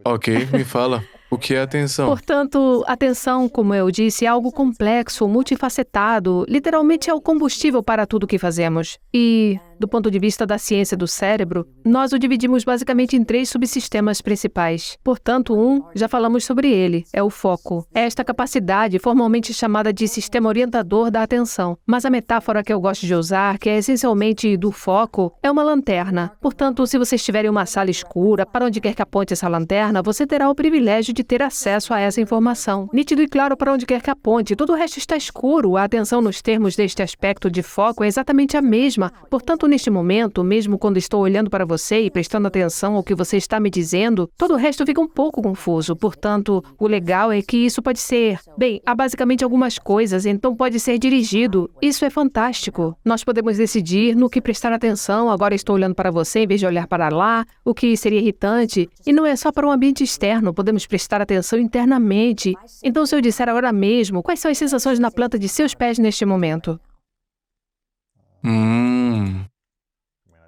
Ok, me fala. O que é atenção? Portanto, atenção, como eu disse, é algo complexo, multifacetado, literalmente é o combustível para tudo o que fazemos. E, do ponto de vista da ciência do cérebro, nós o dividimos basicamente em 3 subsistemas principais. Portanto, já falamos sobre ele, é o foco. É esta capacidade, formalmente chamada de sistema orientador da atenção. Mas a metáfora que eu gosto de usar, que é essencialmente do foco, é uma lanterna. Portanto, se você estiver em uma sala escura, para onde quer que aponte essa lanterna, você terá o privilégio de ter acesso a essa informação. Nítido e claro para onde quer que aponte, todo o resto está escuro. A atenção nos termos deste aspecto de foco é exatamente a mesma. Portanto, neste momento, mesmo quando estou olhando para você e prestando atenção ao que você está me dizendo, todo o resto fica um pouco confuso. Portanto, o legal é que isso pode ser... Bem, há basicamente algumas coisas, então pode ser dirigido. Isso é fantástico. Nós podemos decidir no que prestar atenção. Agora estou olhando para você em vez de olhar para lá, o que seria irritante. E não é só para o ambiente externo, podemos prestar atenção internamente. Então, se eu disser agora mesmo, quais são as sensações na planta de seus pés neste momento?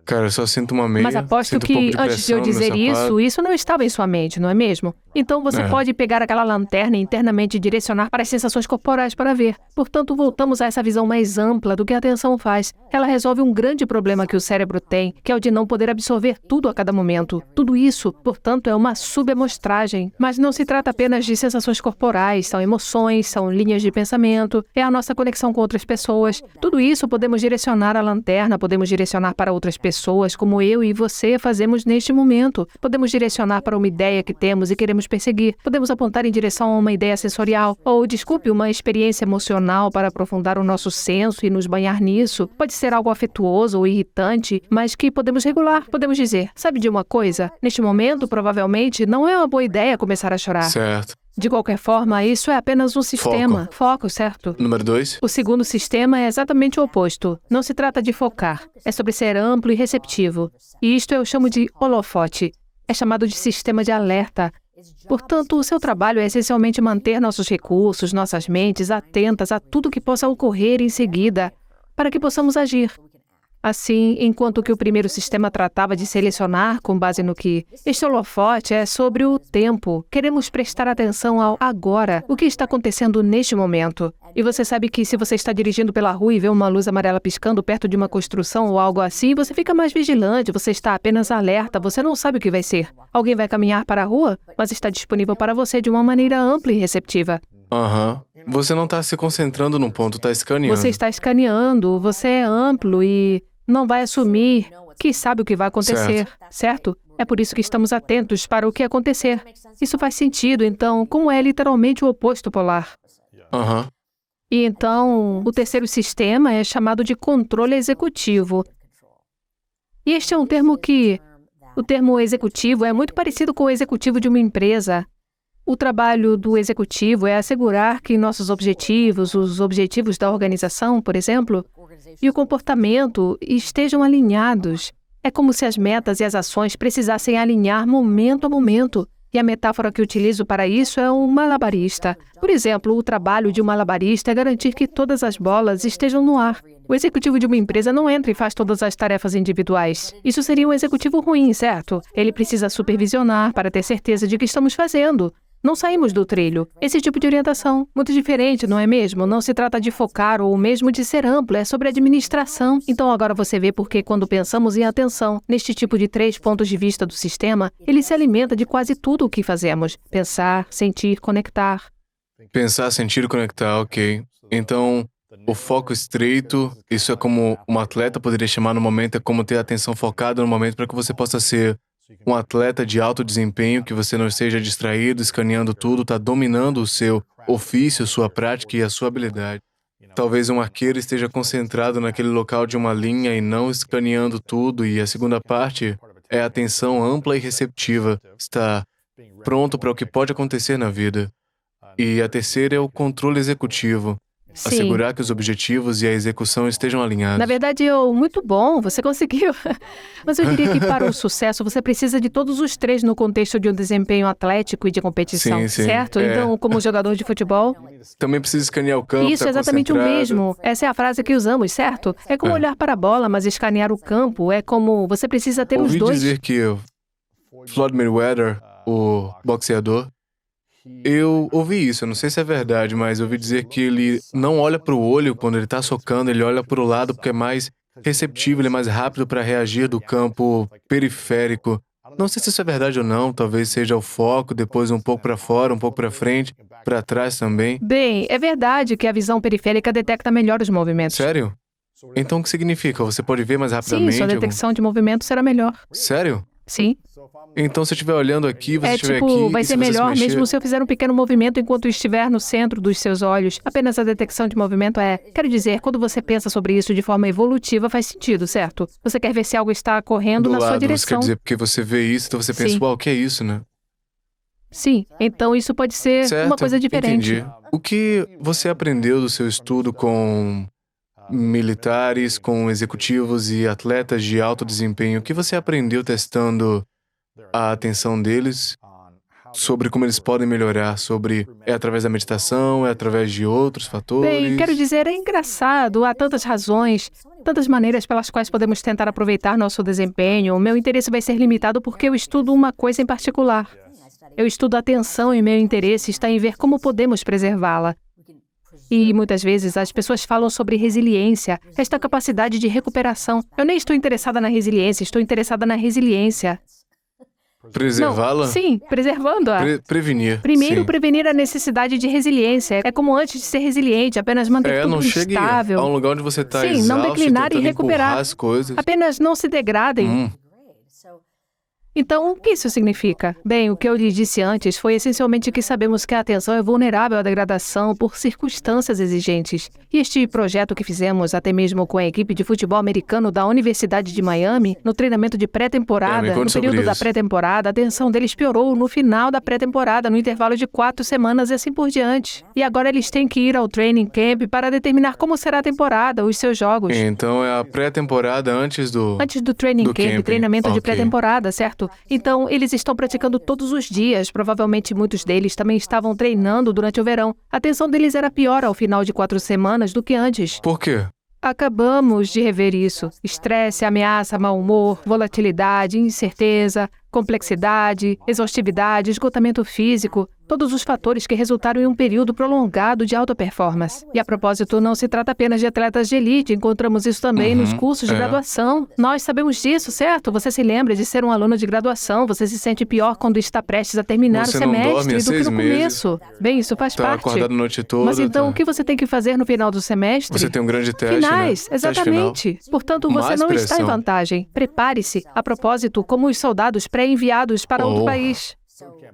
Cara, eu só sinto uma meia, Mas aposto sinto um pouco que, de antes de eu pressão no meu dizer sapato. isso não estava em sua mente, não é mesmo? Então você pode pegar aquela lanterna e internamente direcionar para as sensações corporais para ver. Portanto, voltamos a essa visão mais ampla do que a atenção faz. Ela resolve um grande problema que o cérebro tem, que é o de não poder absorver tudo a cada momento. Tudo isso, portanto, é uma subamostragem. Mas não se trata apenas de sensações corporais, são emoções, são linhas de pensamento, é a nossa conexão com outras pessoas. Tudo isso podemos direcionar à lanterna, podemos direcionar para outras pessoas, como eu e você fazemos neste momento. Podemos direcionar para uma ideia que temos e queremos perseguir. Podemos apontar em direção a uma ideia sensorial, ou, desculpe, uma experiência emocional para aprofundar o nosso senso e nos banhar nisso. Pode ser algo afetuoso ou irritante, mas que podemos regular. Podemos dizer, sabe de uma coisa? Neste momento, provavelmente, não é uma boa ideia começar a chorar. Certo. De qualquer forma, isso é apenas um sistema. Foco, certo? Número 2? O segundo sistema é exatamente o oposto. Não se trata de focar. É sobre ser amplo e receptivo. E isto eu chamo de holofote. É chamado de sistema de alerta. Portanto, o seu trabalho é essencialmente manter nossos recursos, nossas mentes atentas a tudo que possa ocorrer em seguida, para que possamos agir. Assim, enquanto que o primeiro sistema tratava de selecionar com base no que, este holofote é sobre o tempo. Queremos prestar atenção ao agora, o que está acontecendo neste momento. E você sabe que se você está dirigindo pela rua e vê uma luz amarela piscando perto de uma construção ou algo assim, você fica mais vigilante, você está apenas alerta, você não sabe o que vai ser. Alguém vai caminhar para a rua, mas está disponível para você de uma maneira ampla e receptiva. Você não está se concentrando num ponto, está escaneando. Você está escaneando, você é amplo e não vai assumir que sabe o que vai acontecer, certo? É por isso que estamos atentos para o que acontecer. Isso faz sentido, então, como é literalmente o oposto polar. E então, o terceiro sistema é chamado de controle executivo. E este é um termo que... O termo executivo é muito parecido com o executivo de uma empresa. O trabalho do executivo é assegurar que nossos objetivos, os objetivos da organização, por exemplo, e o comportamento estejam alinhados. É como se as metas e as ações precisassem alinhar momento a momento. E a metáfora que utilizo para isso é um malabarista. Por exemplo, o trabalho de um malabarista é garantir que todas as bolas estejam no ar. O executivo de uma empresa não entra e faz todas as tarefas individuais. Isso seria um executivo ruim, certo? Ele precisa supervisionar para ter certeza de que estamos fazendo. Não saímos do trilho. Esse tipo de orientação, muito diferente, não é mesmo? Não se trata de focar ou mesmo de ser amplo, é sobre administração. Então agora você vê porque quando pensamos em atenção, neste tipo de 3 pontos de vista do sistema, ele se alimenta de quase tudo o que fazemos. Pensar, sentir, conectar. Pensar, sentir e conectar, ok. Então, o foco estreito, isso é como um atleta poderia chamar no momento, é como ter a atenção focada no momento para que você possa ser um atleta de alto desempenho, que você não esteja distraído, escaneando tudo, está dominando o seu ofício, sua prática e a sua habilidade. Talvez um arqueiro esteja concentrado naquele local de uma linha e não escaneando tudo, e a segunda parte é a atenção ampla e receptiva, está pronto para o que pode acontecer na vida. E a terceira é o controle executivo. Sim. Assegurar que os objetivos e a execução estejam alinhados. Na verdade, muito bom, você conseguiu. Mas eu diria que para o sucesso, você precisa de todos os três no contexto de um desempenho atlético e de competição, Sim, certo? é. Então, como jogador de futebol, Também precisa escanear o campo, isso tá é exatamente o concentrado. mesmo. Essa é a frase que usamos, certo? É como olhar para a bola, mas escanear o campo. É como você precisa ter os Ouvi dois. dizer que Floyd Mayweather, o boxeador, eu ouvi isso, eu não sei se é verdade, mas eu ouvi dizer que ele não olha para o olho quando ele está socando, ele olha para o lado porque é mais receptivo, ele é mais rápido para reagir do campo periférico. Não sei se isso é verdade ou não, talvez seja o foco, depois um pouco para fora, um pouco para frente, para trás também. Bem, é verdade que a visão periférica detecta melhor os movimentos. Sério? Então o que significa? Você pode ver mais Sim, rapidamente? sua detecção de movimento será melhor. Sério? Sim. Então se eu estiver olhando aqui, você É estiver tipo, aqui, vai e se ser você se melhor mexer- mesmo se eu fizer um pequeno movimento enquanto estiver no centro dos seus olhos. Apenas a detecção de movimento quero dizer, quando você pensa sobre isso de forma evolutiva, faz sentido, certo? Você quer ver se algo está correndo do na sua lado, você quer direção. dizer, porque você vê isso, então você pensa, Sim. uau, o que é isso, né? Sim, então isso pode ser Certo, uma coisa diferente. entendi. O que você aprendeu do seu estudo com militares, com executivos e atletas de alto desempenho? O que você aprendeu testando a atenção deles sobre como eles podem melhorar? É através da meditação, é através de outros fatores? Bem, quero dizer, é engraçado, há tantas razões, tantas maneiras pelas quais podemos tentar aproveitar nosso desempenho. O meu interesse vai ser limitado porque eu estudo uma coisa em particular. Eu estudo a atenção e meu interesse está em ver como podemos preservá-la. E muitas vezes as pessoas falam sobre resiliência, esta capacidade de recuperação. Eu nem estou interessada na resiliência, estou interessada na resiliência. Preservá-la? Não, sim, preservando-a. Prevenir. Primeiro, sim. prevenir a necessidade de resiliência. É como antes de ser resiliente, apenas manter tudo Não chegue a estável. um lugar onde você está Sim, exausto não declinar e tentando recuperar. empurrar as coisas. Apenas não se degradem. Então, o que isso significa? Bem, o que eu lhe disse antes foi essencialmente que sabemos que a atenção é vulnerável à degradação por circunstâncias exigentes. E este projeto que fizemos, até mesmo com a equipe de futebol americano da Universidade de Miami, no treinamento de me pré-temporada, conte no sobre período da isso. pré-temporada, a atenção deles piorou no final da pré-temporada, no intervalo de 4 semanas e assim por diante. E agora eles têm que ir ao training camp para determinar como será a temporada, os seus jogos. Então é a pré-temporada antes do Training do camp, camping. treinamento de Ok. pré-temporada, certo? Então, eles estão praticando todos os dias. Provavelmente muitos deles também estavam treinando durante o verão. A atenção deles era pior ao final de 4 semanas do que antes. Por quê? Acabamos de rever isso. Estresse, ameaça, mau humor, volatilidade, incerteza, complexidade, exaustividade, esgotamento físico, todos os fatores que resultaram em um período prolongado de alta performance. E a propósito, não se trata apenas de atletas de elite, encontramos isso também nos cursos de graduação. Nós sabemos disso, certo? Você se lembra de ser um aluno de graduação, você se sente pior quando está prestes a terminar Você o não semestre dorme há do que 6 no meses. começo. Bem, isso faz Tá parte. acordado a noite toda. Mas então, tá... o que você tem que fazer no final do semestre? Você tem um grande teste, Finais, né? Teste final. exatamente. Portanto, você Mais não está em pressão. vantagem. Prepare-se. A propósito, como os soldados pré-enviados para outro Oh. país.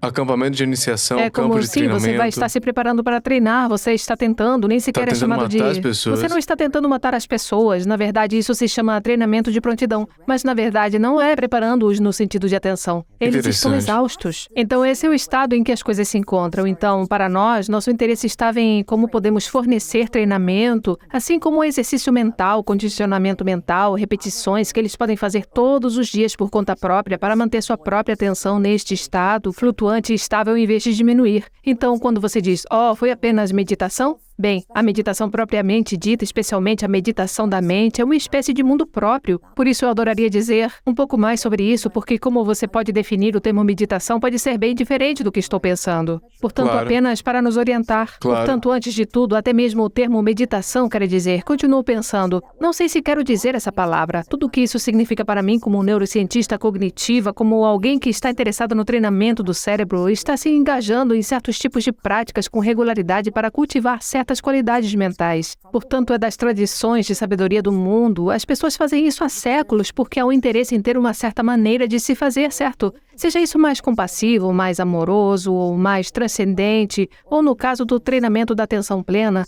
Acampamento de iniciação, É campo como, de sim, treinamento. você vai estar se preparando para treinar, você está tentando, nem sequer é tentando chamado de... matar as pessoas. Você não está tentando matar as pessoas, na verdade isso se chama treinamento de prontidão, mas na verdade não é preparando-os no sentido de atenção. Eles estão Interessante. exaustos. Então esse é o estado em que as coisas se encontram. Então, para nós, nosso interesse estava em como podemos fornecer treinamento, assim como o exercício mental, condicionamento mental, repetições que eles podem fazer todos os dias por conta própria para manter sua própria atenção neste estado flutuante e estável em vez de diminuir. Então, quando você diz, foi apenas meditação? Bem, a meditação propriamente dita, especialmente a meditação da mente, é uma espécie de mundo próprio. Por isso eu adoraria dizer um pouco mais sobre isso, porque como você pode definir o termo meditação pode ser bem diferente do que estou pensando. Portanto, Claro. apenas para nos orientar. Claro. Portanto, antes de tudo, até mesmo o termo meditação quer dizer, continuo pensando, não sei se quero dizer essa palavra. Tudo o que isso significa para mim como neurocientista cognitiva, como alguém que está interessado no treinamento do cérebro, está se engajando em certos tipos de práticas com regularidade para cultivar certas certas qualidades mentais. Portanto, é das tradições de sabedoria do mundo. As pessoas fazem isso há séculos porque há um interesse em ter uma certa maneira de se fazer, certo? Seja isso mais compassivo, mais amoroso, ou mais transcendente, ou no caso do treinamento da atenção plena,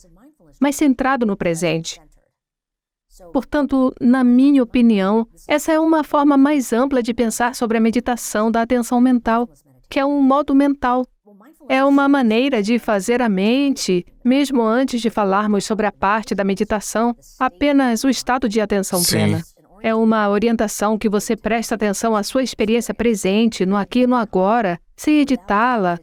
mais centrado no presente. Portanto, na minha opinião, essa é uma forma mais ampla de pensar sobre a meditação da atenção mental, que é um modo mental. É uma maneira de fazer a mente, mesmo antes de falarmos sobre a parte da meditação, apenas o estado de atenção plena. É uma orientação que você presta atenção à sua experiência presente, no aqui e no agora, sem editá-la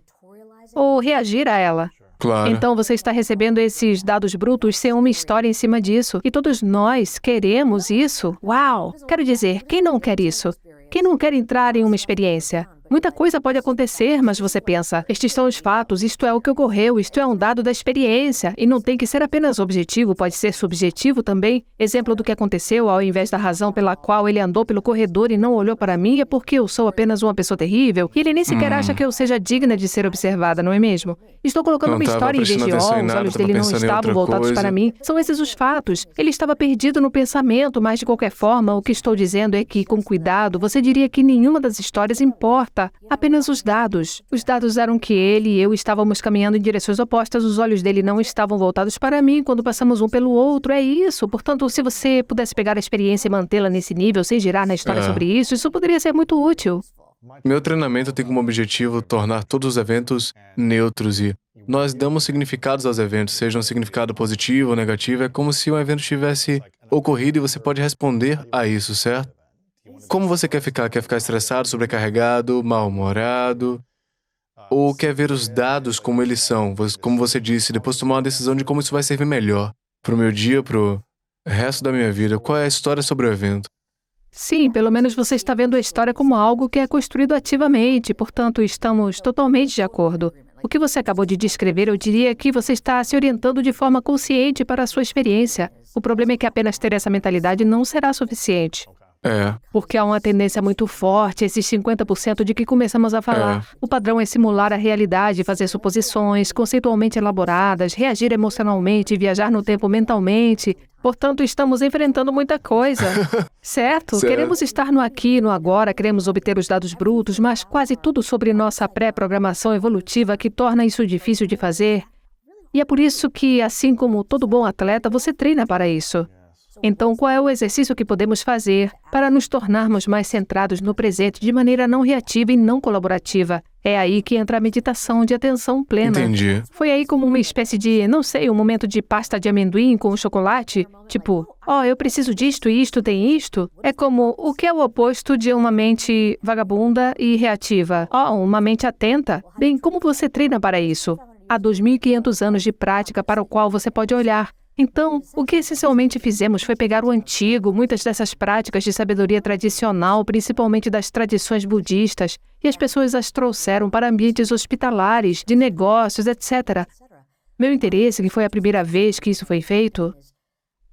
ou reagir a ela. Claro. Então você está recebendo esses dados brutos sem uma história em cima disso. E todos nós queremos isso. Uau! Quero dizer, quem não quer isso? Quem não quer entrar em uma experiência? Muita coisa pode acontecer, mas você pensa, estes são os fatos, isto é o que ocorreu, isto é um dado da experiência. E não tem que ser apenas objetivo, pode ser subjetivo também. Exemplo do que aconteceu, ao invés da razão pela qual ele andou pelo corredor e não olhou para mim, é porque eu sou apenas uma pessoa terrível. E ele nem sequer acha que eu seja digna de ser observada, não é mesmo? Estou colocando Não uma tava história em vez de prestando atenção em os nada, olhos tava dele não pensando em estavam outra voltados coisa. para mim. São esses os fatos. Ele estava perdido no pensamento, mas de qualquer forma, o que estou dizendo é que, com cuidado, você diria que nenhuma das histórias importa, apenas os dados. Os dados eram que ele e eu estávamos caminhando em direções opostas, os olhos dele não estavam voltados para mim quando passamos um pelo outro, é isso. Portanto, se você pudesse pegar a experiência e mantê-la nesse nível, sem girar na história sobre isso poderia ser muito útil. Meu treinamento tem como objetivo tornar todos os eventos neutros e nós damos significados aos eventos, seja um significado positivo ou negativo, é como se um evento tivesse ocorrido e você pode responder a isso, certo? Como você quer ficar? Quer ficar estressado, sobrecarregado, mal-humorado? Ou quer ver os dados como eles são, como você disse, depois tomar uma decisão de como isso vai servir melhor para o meu dia, para o resto da minha vida? Qual é a história sobre o evento? Sim, pelo menos você está vendo a história como algo que é construído ativamente, portanto, estamos totalmente de acordo. O que você acabou de descrever, eu diria que você está se orientando de forma consciente para a sua experiência. O problema é que apenas ter essa mentalidade não será suficiente. Porque há uma tendência muito forte, esses 50% de que começamos a falar. O padrão é simular a realidade, fazer suposições conceitualmente elaboradas, reagir emocionalmente, viajar no tempo mentalmente. Portanto, estamos enfrentando muita coisa. Certo? Queremos estar no aqui e no agora, queremos obter os dados brutos, mas quase tudo sobre nossa pré-programação evolutiva que torna isso difícil de fazer. E é por isso que, assim como todo bom atleta, você treina para isso. Então, qual é o exercício que podemos fazer para nos tornarmos mais centrados no presente de maneira não reativa e não colaborativa? É aí que entra a meditação de atenção plena. Entendi. Foi aí como uma espécie de, não sei, um momento de pasta de amendoim com chocolate? Tipo, eu preciso disto e isto tem isto? É como, o que é o oposto de uma mente vagabunda e reativa? Uma mente atenta? Bem, como você treina para isso? Há 2.500 anos de prática para o qual você pode olhar. Então, o que essencialmente fizemos foi pegar o antigo, muitas dessas práticas de sabedoria tradicional, principalmente das tradições budistas, e as pessoas as trouxeram para ambientes hospitalares, de negócios, etc. Meu interesse, que foi a primeira vez que isso foi feito,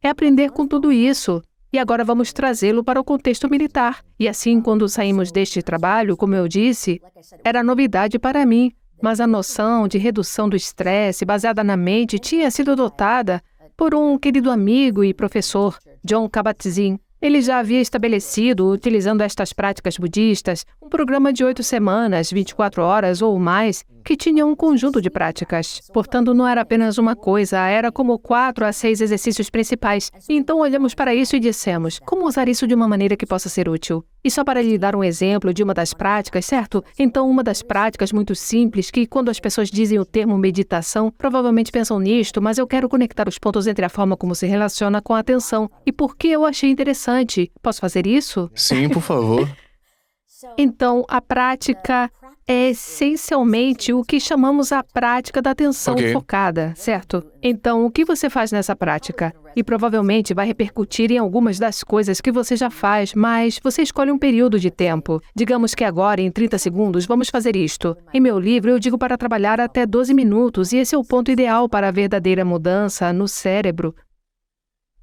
é aprender com tudo isso. E agora vamos trazê-lo para o contexto militar. E assim, quando saímos deste trabalho, como eu disse, era novidade para mim. Mas a noção de redução do estresse baseada na mente tinha sido adotada por um querido amigo e professor, Jon Kabat-Zinn. Ele já havia estabelecido, utilizando estas práticas budistas, um programa de 8 semanas, 24 horas ou mais, que tinha um conjunto de práticas. Portanto, não era apenas uma coisa, era como 4 a 6 exercícios principais. Então, olhamos para isso e dissemos, como usar isso de uma maneira que possa ser útil? E só para lhe dar um exemplo de uma das práticas, certo? Então, uma das práticas muito simples, que quando as pessoas dizem o termo meditação, provavelmente pensam nisto, mas eu quero conectar os pontos entre a forma como se relaciona com a atenção. E por que eu achei interessante? Posso fazer isso? Sim, por favor. Então, a prática é essencialmente o que chamamos a prática da atenção focada, certo? Então, o que você faz nessa prática? E provavelmente vai repercutir em algumas das coisas que você já faz, mas você escolhe um período de tempo. Digamos que agora, em 30 segundos, vamos fazer isto. Em meu livro, eu digo para trabalhar até 12 minutos, e esse é o ponto ideal para a verdadeira mudança no cérebro.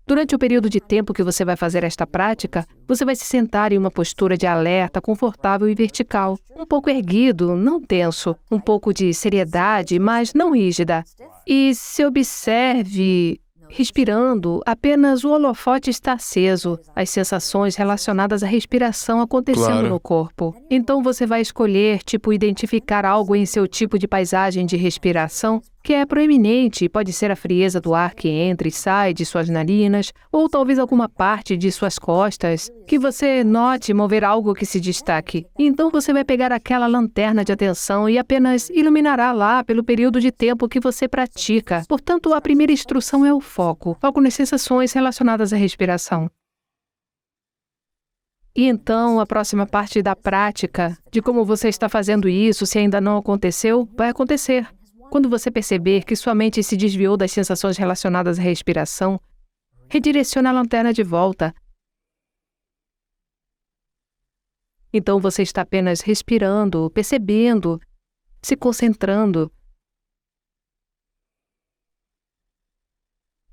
Durante o período de tempo que você vai fazer esta prática, você vai se sentar em uma postura de alerta, confortável e vertical. Um pouco erguido, não tenso. Um pouco de seriedade, mas não rígida. E se observe respirando, apenas o holofote está aceso, as sensações relacionadas à respiração acontecendo Claro. no corpo. Então você vai escolher, identificar algo em seu tipo de paisagem de respiração que é proeminente, pode ser a frieza do ar que entra e sai de suas narinas, ou talvez alguma parte de suas costas, que você note mover algo que se destaque. Então você vai pegar aquela lanterna de atenção e apenas iluminará lá pelo período de tempo que você pratica. Portanto, a primeira instrução é o foco nas sensações relacionadas à respiração. E então, a próxima parte da prática, de como você está fazendo isso, se ainda não aconteceu, vai acontecer. Quando você perceber que sua mente se desviou das sensações relacionadas à respiração, redirecione a lanterna de volta. Então você está apenas respirando, percebendo, se concentrando,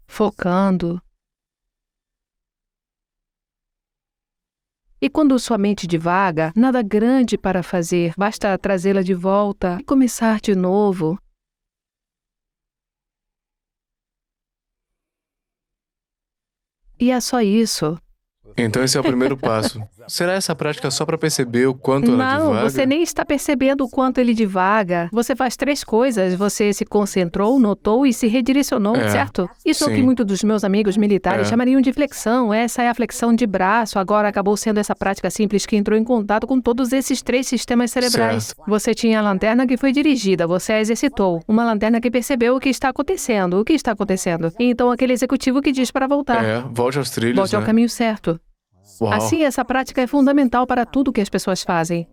focando. E quando sua mente divaga, nada grande para fazer, basta trazê-la de volta e começar de novo. E é só isso. Então esse é o primeiro passo. Será essa prática só para perceber o quanto ela Não, divaga? você nem está percebendo o quanto ele divaga. Você faz 3 coisas. Você se concentrou, notou e se redirecionou, certo? Isso é o que sim. muitos dos meus amigos militares É. chamariam de flexão. Essa é a flexão de braço. Agora acabou sendo essa prática simples que entrou em contato com todos esses 3 sistemas cerebrais. Certo. Você tinha a lanterna que foi dirigida, você a exercitou. Uma lanterna que percebeu o que está acontecendo. O que está acontecendo? E então aquele executivo que diz para voltar. Volte aos trilhos, Volte ao né? caminho certo. Uau. Assim, essa prática é fundamental para tudo que as pessoas fazem.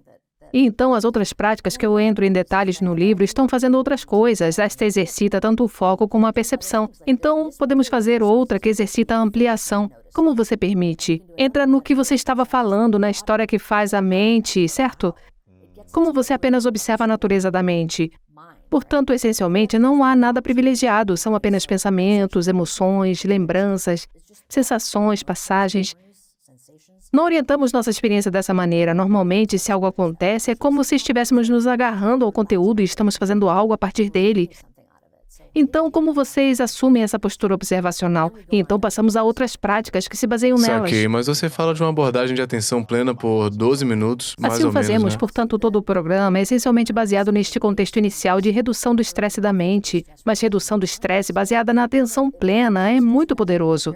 E então, as outras práticas que eu entro em detalhes no livro estão fazendo outras coisas. Esta exercita tanto o foco como a percepção. Então, podemos fazer outra que exercita a ampliação. Como você permite? Entra no que você estava falando, na história que faz a mente, certo? Como você apenas observa a natureza da mente. Portanto, essencialmente, não há nada privilegiado. São apenas pensamentos, emoções, lembranças, sensações, passagens. Não orientamos nossa experiência dessa maneira. Normalmente, se algo acontece, é como se estivéssemos nos agarrando ao conteúdo e estamos fazendo algo a partir dele. Então, como vocês assumem essa postura observacional? E então passamos a outras práticas que se baseiam nelas. Saquei, mas você fala de uma abordagem de atenção plena por 12 minutos, mais Assim o ou menos, fazemos, né? portanto, todo o programa é essencialmente baseado neste contexto inicial de redução do estresse da mente. Mas redução do estresse baseada na atenção plena é muito poderoso.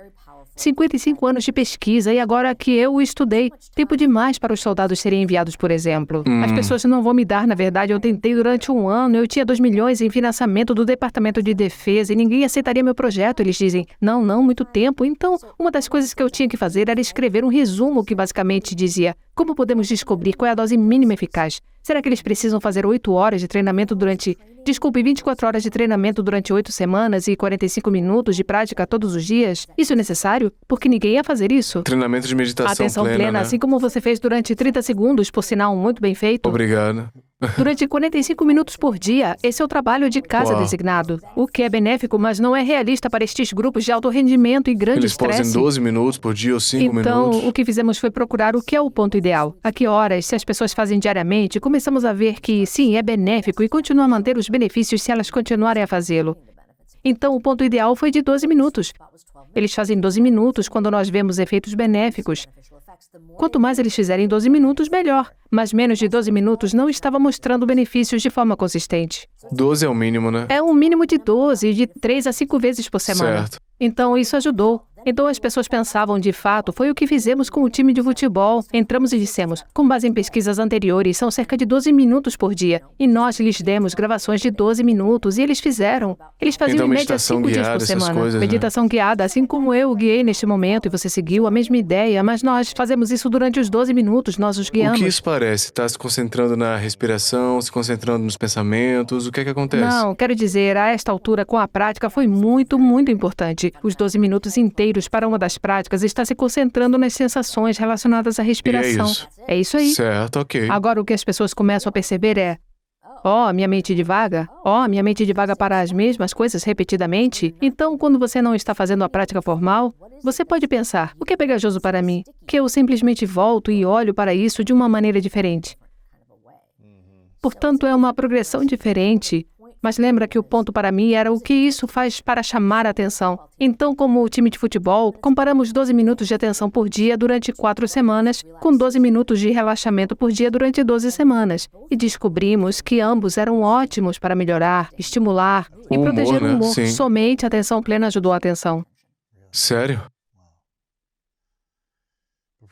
55 anos de pesquisa e agora que eu o estudei. Tempo demais para os soldados serem enviados, por exemplo. As pessoas não vão me dar, na verdade, eu tentei durante 1 ano, eu tinha 2 milhões em financiamento do Departamento de Defesa e ninguém aceitaria meu projeto. Eles dizem, não, muito tempo. Então, uma das coisas que eu tinha que fazer era escrever um resumo que basicamente dizia, como podemos descobrir qual é a dose mínima eficaz? Será que eles precisam fazer 8 horas de treinamento 24 horas de treinamento durante 8 semanas e 45 minutos de prática todos os dias? Isso é necessário? Porque ninguém ia fazer isso. Treinamento de meditação Atenção plena, né? assim como você fez durante 30 segundos, por sinal muito bem feito. Obrigado. Durante 45 minutos por dia, esse é o trabalho de casa Uau. designado. O que é benéfico, mas não é realista para estes grupos de alto rendimento e grande Eles posam estresse. 12 minutos por dia ou 5 Então, minutos. o que fizemos foi procurar o que é o ponto ideal. A que horas, se as pessoas fazem diariamente, começamos a ver que, sim, é benéfico e continua a manter os benefícios se elas continuarem a fazê-lo. Então, o ponto ideal foi de 12 minutos. Eles fazem 12 minutos quando nós vemos efeitos benéficos. Quanto mais eles fizerem 12 minutos, melhor. Mas menos de 12 minutos não estava mostrando benefícios de forma consistente. 12 é o mínimo, né? É um mínimo de 12, de 3 a 5 vezes por semana. Certo. Então, isso ajudou. Então, as pessoas pensavam, de fato, foi o que fizemos com o time de futebol. Entramos e dissemos, com base em pesquisas anteriores, são cerca de 12 minutos por dia. E nós lhes demos gravações de 12 minutos e eles fizeram. Eles faziam Então, em média meditação 5 dias guiada, por essas semana. coisas, né? Meditação guiada, assim como eu guiei neste momento e você seguiu a mesma ideia, mas nós fazemos isso durante os 12 minutos, nós os O guiamos. que isso parece? Tá se concentrando na respiração, se concentrando nos pensamentos? O que é que acontece? Não, quero dizer, a esta altura, com a prática, foi muito importante. Os 12 minutos inteiros para uma das práticas está se concentrando nas sensações relacionadas à respiração. isso. É isso aí. Certo, ok. Agora, o que as pessoas começam a perceber é, minha mente divaga? Minha mente divaga para as mesmas coisas repetidamente? Então, quando você não está fazendo a prática formal, você pode pensar, o que é pegajoso para mim? Que eu simplesmente volto e olho para isso de uma maneira diferente. Portanto, é uma progressão diferente. Mas lembra que o ponto para mim era o que isso faz para chamar a atenção. Então, como time de futebol, comparamos 12 minutos de atenção por dia durante 4 semanas com 12 minutos de relaxamento por dia durante 12 semanas. E descobrimos que ambos eram ótimos para melhorar, estimular e O humor, proteger o né? humor. Sim. Somente a atenção plena ajudou a atenção. Sério?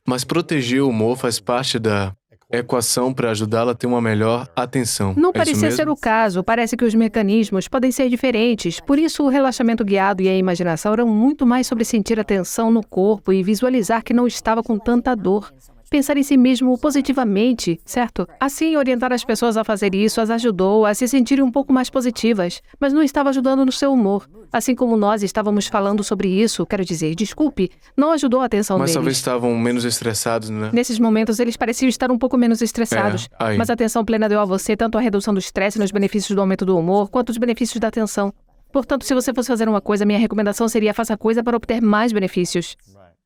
Mas proteger o humor faz parte da equação para ajudá-la a ter uma melhor atenção. Não É isso parecia mesmo? ser o caso, parece que os mecanismos podem ser diferentes. Por isso, o relaxamento guiado e a imaginação eram muito mais sobre sentir a tensão no corpo e visualizar que não estava com tanta dor. Pensar em si mesmo positivamente, certo? Assim, orientar as pessoas a fazer isso as ajudou a se sentirem um pouco mais positivas, mas não estava ajudando no seu humor. Assim como nós estávamos falando sobre isso, quero dizer, desculpe, não ajudou a atenção Mas deles. talvez estavam menos estressados, né? Nesses momentos, eles pareciam estar um pouco menos estressados. Aí. Mas a atenção plena deu a você tanto a redução do estresse nos benefícios do aumento do humor, quanto os benefícios da atenção. Portanto, se você fosse fazer uma coisa, minha recomendação seria faça a coisa para obter mais benefícios.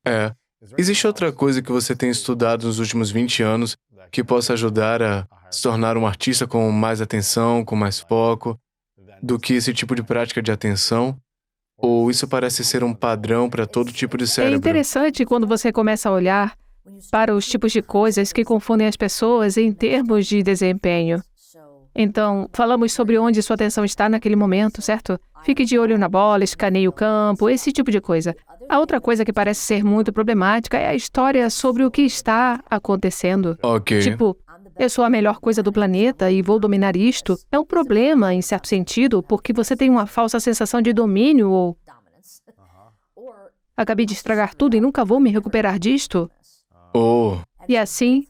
É. Existe outra coisa que você tem estudado nos últimos 20 anos que possa ajudar a se tornar um artista com mais atenção, com mais foco, do que esse tipo de prática de atenção? Ou isso parece ser um padrão para todo tipo de É cérebro? interessante quando você começa a olhar para os tipos de coisas que confundem as pessoas em termos de desempenho. Então, falamos sobre onde sua atenção está naquele momento, certo? Fique de olho na bola, escaneie o campo, esse tipo de coisa. A outra coisa que parece ser muito problemática é a história sobre o que está acontecendo. Ok. Tipo, eu sou a melhor coisa do planeta e vou dominar isto. É um problema, em certo sentido, porque você tem uma falsa sensação de domínio ou acabei de estragar tudo e nunca vou me recuperar disto. Ou, E assim,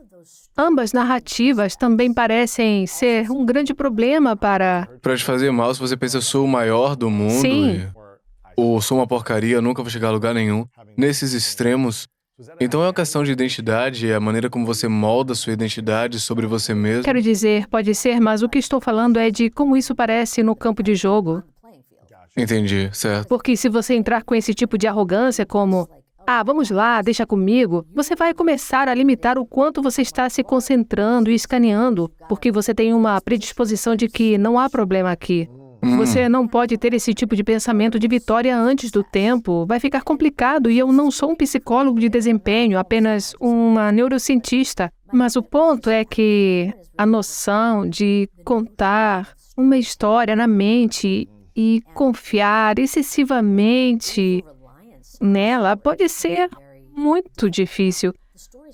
ambas narrativas também parecem ser um grande problema para... para te fazer mal, se você pensa, eu sou o maior do mundo, Sim. ou sou uma porcaria, nunca vou chegar a lugar nenhum. Nesses extremos. Então é uma questão de identidade, é a maneira como você molda sua identidade sobre você mesmo. Quero dizer, pode ser, mas o que estou falando é de como isso parece no campo de jogo. Entendi, certo. Porque se você entrar com esse tipo de arrogância como, vamos lá, deixa comigo, você vai começar a limitar o quanto você está se concentrando e escaneando, porque você tem uma predisposição de que não há problema aqui. Você não pode ter esse tipo de pensamento de vitória antes do tempo. Vai ficar complicado e eu não sou um psicólogo de desempenho, apenas uma neurocientista. Mas o ponto é que a noção de contar uma história na mente e confiar excessivamente nela pode ser muito difícil.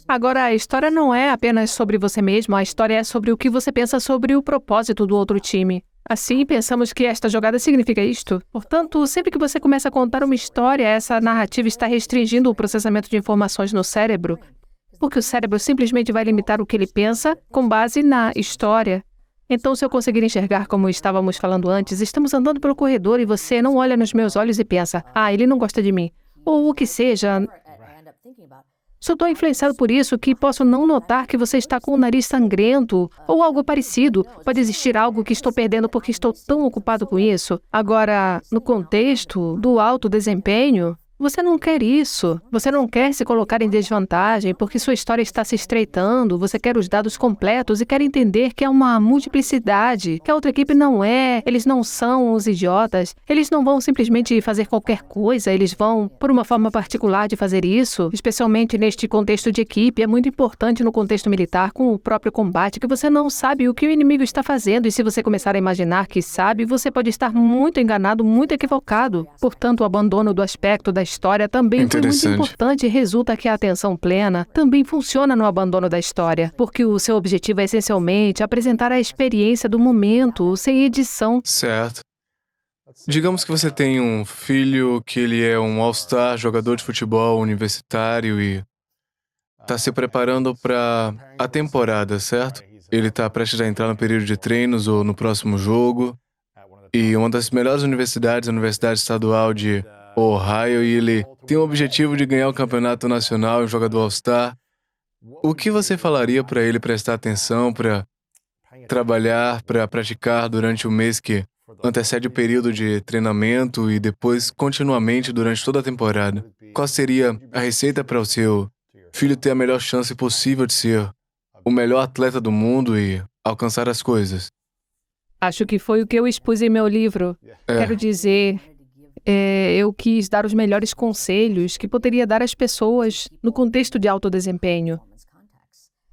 Agora, a história não é apenas sobre você mesmo, a história é sobre o que você pensa sobre o propósito do outro time. Assim, pensamos que esta jogada significa isto. Portanto, sempre que você começa a contar uma história, essa narrativa está restringindo o processamento de informações no cérebro, porque o cérebro simplesmente vai limitar o que ele pensa com base na história. Então, se eu conseguir enxergar como estávamos falando antes, estamos andando pelo corredor e você não olha nos meus olhos e pensa, ele não gosta de mim. Ou o que seja. Só estou influenciado por isso que posso não notar que você está com o nariz sangrento ou algo parecido. Pode existir algo que estou perdendo porque estou tão ocupado com isso. Agora, no contexto do alto desempenho, você não quer isso. Você não quer se colocar em desvantagem porque sua história está se estreitando. Você quer os dados completos e quer entender que há uma multiplicidade, que a outra equipe não é, eles não são os idiotas. Eles não vão simplesmente fazer qualquer coisa, eles vão por uma forma particular de fazer isso, especialmente neste contexto de equipe. É muito importante no contexto militar, com o próprio combate, que você não sabe o que o inimigo está fazendo e se você começar a imaginar que sabe, você pode estar muito enganado, muito equivocado. Portanto, o abandono do aspecto da história também foi muito importante e resulta que a atenção plena também funciona no abandono da história, porque o seu objetivo é essencialmente apresentar a experiência do momento, sem edição. Certo. Digamos que você tem um filho que ele é um all-star, jogador de futebol universitário e está se preparando para a temporada, certo? Ele está prestes a entrar no período de treinos ou no próximo jogo. E uma das melhores universidades, a Universidade Estadual de Ohio, e ele tem o objetivo de ganhar o campeonato nacional e um jogador All-Star. O que você falaria para ele prestar atenção, para trabalhar, para praticar durante o mês que antecede o período de treinamento e depois continuamente durante toda a temporada? Qual seria a receita para o seu filho ter a melhor chance possível de ser o melhor atleta do mundo e alcançar as coisas? Acho que foi o que eu expus em meu livro. Quero dizer, eu quis dar os melhores conselhos que poderia dar às pessoas no contexto de alto desempenho.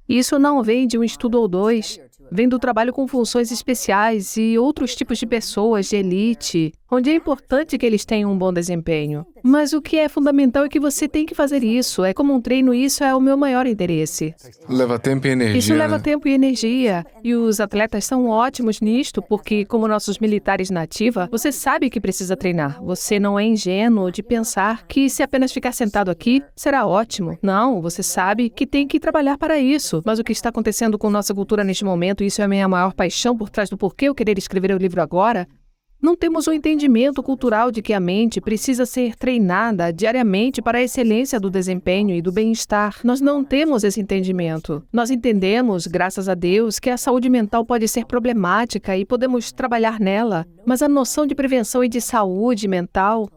E isso não vem de um estudo ou dois, vem do trabalho com funções especiais e outros tipos de pessoas de elite, onde é importante que eles tenham um bom desempenho. Mas o que é fundamental é que você tem que fazer isso. É como um treino, isso é o meu maior interesse. Leva tempo e energia. Isso leva né? tempo e energia. E os atletas são ótimos nisto, porque, como nossos militares na ativa, você sabe que precisa treinar. Você não é ingênuo de pensar que se apenas ficar sentado aqui, será ótimo. Não, você sabe que tem que trabalhar para isso. Mas o que está acontecendo com nossa cultura neste momento, e isso é a minha maior paixão por trás do porquê eu querer escrever o livro agora, não temos o entendimento cultural de que a mente precisa ser treinada diariamente para a excelência do desempenho e do bem-estar. Nós não temos esse entendimento. Nós entendemos, graças a Deus, que a saúde mental pode ser problemática e podemos trabalhar nela, mas a noção de prevenção e de saúde mental,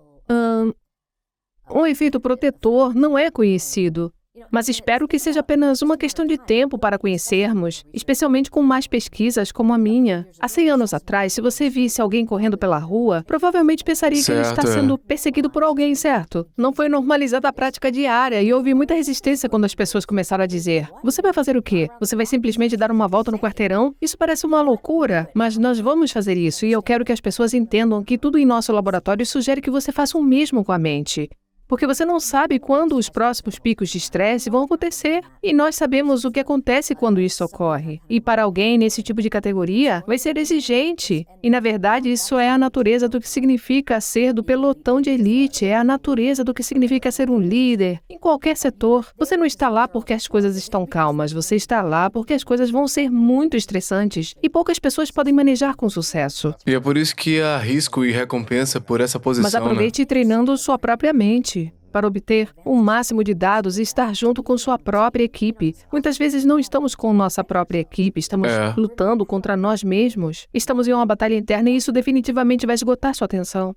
um efeito protetor não é conhecido. Mas espero que seja apenas uma questão de tempo para conhecermos, especialmente com mais pesquisas como a minha. Há 100 anos atrás, se você visse alguém correndo pela rua, provavelmente pensaria que ele está sendo perseguido por alguém, certo? Não foi normalizada a prática diária e houve muita resistência quando as pessoas começaram a dizer: você vai fazer o quê? Você vai simplesmente dar uma volta no quarteirão? Isso parece uma loucura, mas nós vamos fazer isso e eu quero que as pessoas entendam que tudo em nosso laboratório sugere que você faça o mesmo com a mente. Porque você não sabe quando os próximos picos de estresse vão acontecer. E nós sabemos o que acontece quando isso ocorre. E para alguém nesse tipo de categoria, vai ser exigente. E, na verdade, isso é a natureza do que significa ser do pelotão de elite. É a natureza do que significa ser um líder. Em qualquer setor, você não está lá porque as coisas estão calmas. Você está lá porque as coisas vão ser muito estressantes. E poucas pessoas podem manejar com sucesso. E é por isso que há risco e recompensa por essa posição, Mas aproveite treinando sua própria mente para obter o máximo de dados e estar junto com sua própria equipe. Muitas vezes não estamos com nossa própria equipe, estamos lutando contra nós mesmos. Estamos em uma batalha interna e isso definitivamente vai esgotar sua atenção.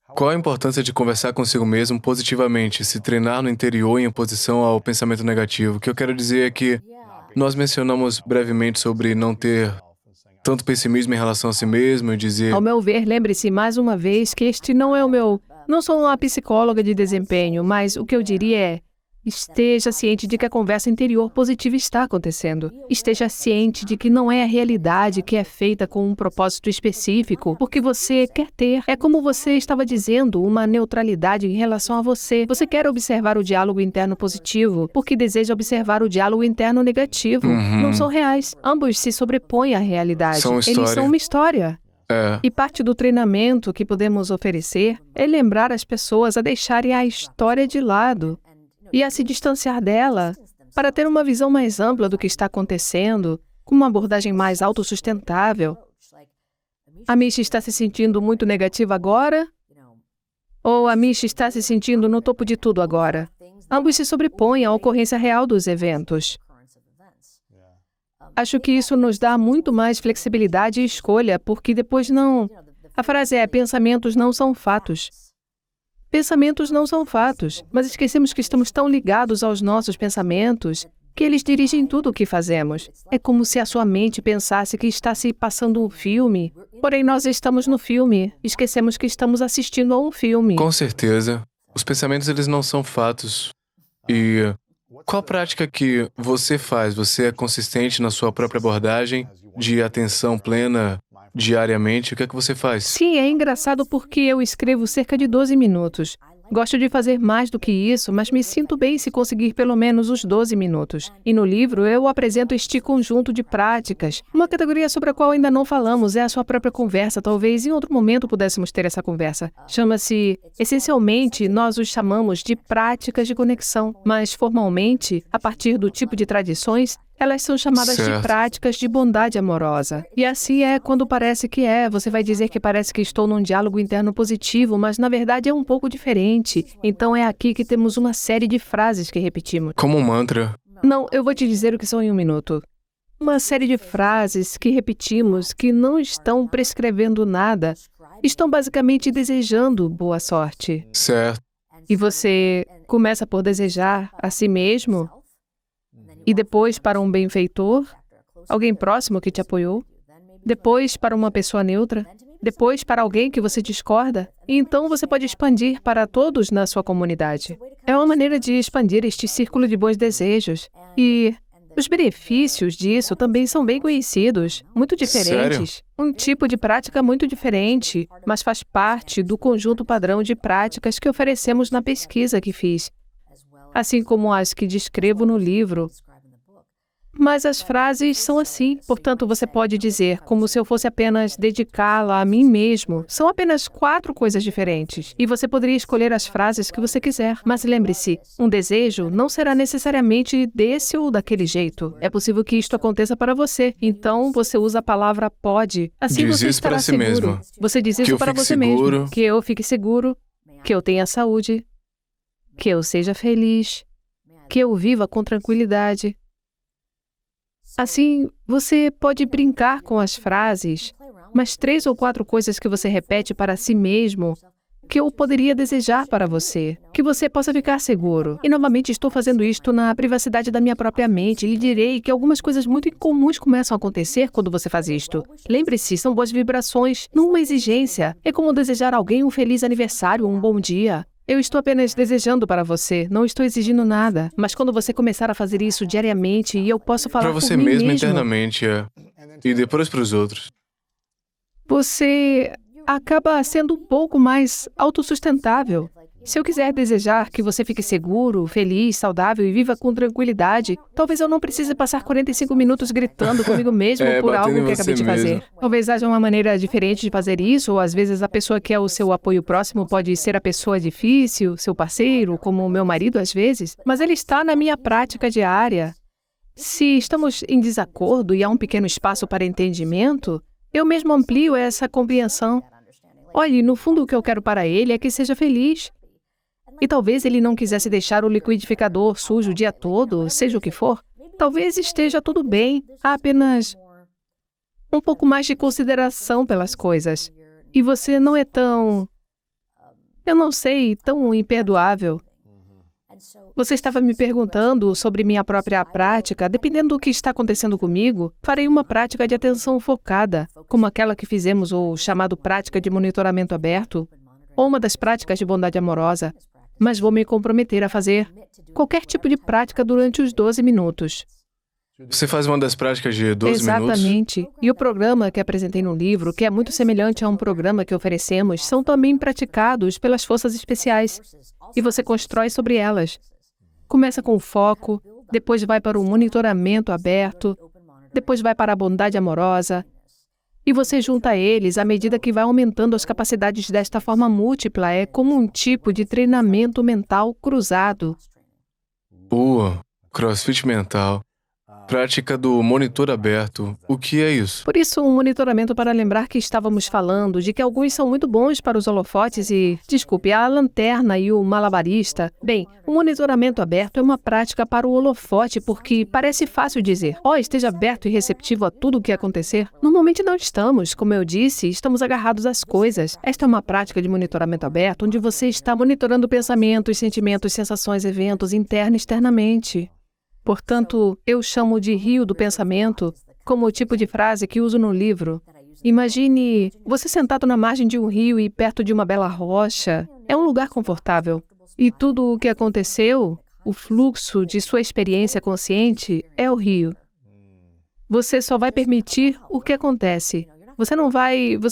Qual a importância de conversar consigo mesmo positivamente, se treinar no interior em oposição ao pensamento negativo? O que eu quero dizer é que nós mencionamos brevemente sobre não ter tanto pessimismo em relação a si mesmo e dizer... Ao meu ver, lembre-se mais uma vez que este não é o meu... Não sou uma psicóloga de desempenho, mas o que eu diria é: esteja ciente de que a conversa interior positiva está acontecendo. Esteja ciente de que não é a realidade que é feita com um propósito específico, porque você quer ter. É como você estava dizendo, uma neutralidade em relação a você. Você quer observar o diálogo interno positivo, porque deseja observar o diálogo interno negativo. Não são reais. Ambos se sobrepõem à realidade. Eles são uma história. E parte do treinamento que podemos oferecer é lembrar as pessoas a deixarem a história de lado e a se distanciar dela para ter uma visão mais ampla do que está acontecendo, com uma abordagem mais autossustentável. A Misha está se sentindo muito negativa agora? Ou a Misha está se sentindo no topo de tudo agora? Ambos se sobrepõem à ocorrência real dos eventos. Acho que isso nos dá muito mais flexibilidade e escolha, porque depois não... A frase é: pensamentos não são fatos. Pensamentos não são fatos, mas esquecemos que estamos tão ligados aos nossos pensamentos que eles dirigem tudo o que fazemos. É como se a sua mente pensasse que está se passando um filme, porém nós estamos no filme, esquecemos que estamos assistindo a um filme. Com certeza. Os pensamentos, eles não são fatos. E... qual prática que você faz? Você é consistente na sua própria abordagem de atenção plena diariamente? O que é que você faz? Sim, é engraçado porque eu escrevo cerca de 12 minutos. Gosto de fazer mais do que isso, mas me sinto bem se conseguir pelo menos os 12 minutos. E no livro eu apresento este conjunto de práticas. Uma categoria sobre a qual ainda não falamos é a sua própria conversa. Talvez em outro momento pudéssemos ter essa conversa. Chama-se... Essencialmente, nós os chamamos de práticas de conexão. Mas formalmente, a partir do tipo de tradições, elas são chamadas de práticas de bondade amorosa. E assim é quando parece que é. Você vai dizer que parece que estou num diálogo interno positivo, mas na verdade é um pouco diferente. Então é aqui que temos uma série de frases que repetimos. Como um mantra. Não, eu vou te dizer o que são em um minuto. Uma série de frases que repetimos que não estão prescrevendo nada. Estão basicamente desejando boa sorte. Certo. E você começa por desejar a si mesmo, e depois para um benfeitor, alguém próximo que te apoiou, depois para uma pessoa neutra, depois para alguém que você discorda, e então você pode expandir para todos na sua comunidade. É uma maneira de expandir este círculo de bons desejos. E os benefícios disso também são bem conhecidos, muito diferentes. Um tipo de prática muito diferente, mas faz parte do conjunto padrão de práticas que oferecemos na pesquisa que fiz, assim como as que descrevo no livro. Mas as frases são assim, portanto você pode dizer, como se eu fosse apenas dedicá-la a mim mesmo. São apenas 4 coisas diferentes. E você poderia escolher as frases que você quiser. Mas lembre-se, um desejo não será necessariamente desse ou daquele jeito. É possível que isto aconteça para você. Então você usa a palavra pode. Assim Diz você isso estará para si seguro. mesmo. Você diz Que isso eu para fique você seguro. mesmo. Que eu fique seguro. Que eu tenha saúde. Que eu seja feliz. Que eu viva com tranquilidade. Assim, você pode brincar com as frases, mas 3 ou 4 coisas que você repete para si mesmo que eu poderia desejar para você, que você possa ficar seguro. E novamente estou fazendo isto na privacidade da minha própria mente. Lhe direi que algumas coisas muito incomuns começam a acontecer quando você faz isto. Lembre-se, são boas vibrações, não uma exigência. É como desejar a alguém um feliz aniversário ou um bom dia. Eu estou apenas desejando para você, não estou exigindo nada. Mas quando você começar a fazer isso diariamente, e eu posso falar Para por você mim mesmo mesmo, internamente, e depois para os outros. você acaba sendo um pouco mais autossustentável. Se eu quiser desejar que você fique seguro, feliz, saudável e viva com tranquilidade, talvez eu não precise passar 45 minutos gritando comigo mesmo por batendo algo em que você acabei de fazer. mesmo. Talvez haja uma maneira diferente de fazer isso, ou às vezes a pessoa que é o seu apoio próximo pode ser a pessoa difícil, seu parceiro, como o meu marido às vezes, mas ele está na minha prática diária. Se estamos em desacordo e há um pequeno espaço para entendimento, eu mesmo amplio essa compreensão. Olhe, no fundo o que eu quero para ele é que seja feliz. E talvez ele não quisesse deixar o liquidificador sujo o dia todo, seja o que for. Talvez esteja tudo bem, há apenas um pouco mais de consideração pelas coisas. E você não é tão, eu não sei, tão imperdoável. Você estava me perguntando sobre minha própria prática. Dependendo do que está acontecendo comigo, farei uma prática de atenção focada, como aquela que fizemos, ou chamado prática de monitoramento aberto, ou uma das práticas de bondade amorosa. Mas vou me comprometer a fazer qualquer tipo de prática durante os 12 minutos. Você faz uma das práticas de 12 minutos? Exatamente. E o programa que apresentei no livro, que é muito semelhante a um programa que oferecemos, são também praticados pelas forças especiais. E você constrói sobre elas. Começa com o foco, depois vai para o monitoramento aberto, depois vai para a bondade amorosa. E você junta eles à medida que vai aumentando as capacidades desta forma múltipla. É como um tipo de treinamento mental cruzado. CrossFit mental. Prática do monitor aberto. O que é isso? Por isso, um monitoramento para lembrar que estávamos falando de que alguns são muito bons para os holofotes e, desculpe, a lanterna e o malabarista. Bem, o monitoramento aberto é uma prática para o holofote porque parece fácil dizer, esteja aberto e receptivo a tudo o que acontecer. Normalmente não estamos, como eu disse, estamos agarrados às coisas. Esta é uma prática de monitoramento aberto onde você está monitorando pensamentos, sentimentos, sensações, eventos, interna e externamente. Portanto, eu chamo de rio do pensamento como o tipo de frase que uso no livro. Imagine você sentado na margem de um rio e perto de uma bela rocha. É um lugar confortável. E tudo o que aconteceu, o fluxo de sua experiência consciente, é o rio. Você só vai permitir o que acontece. Você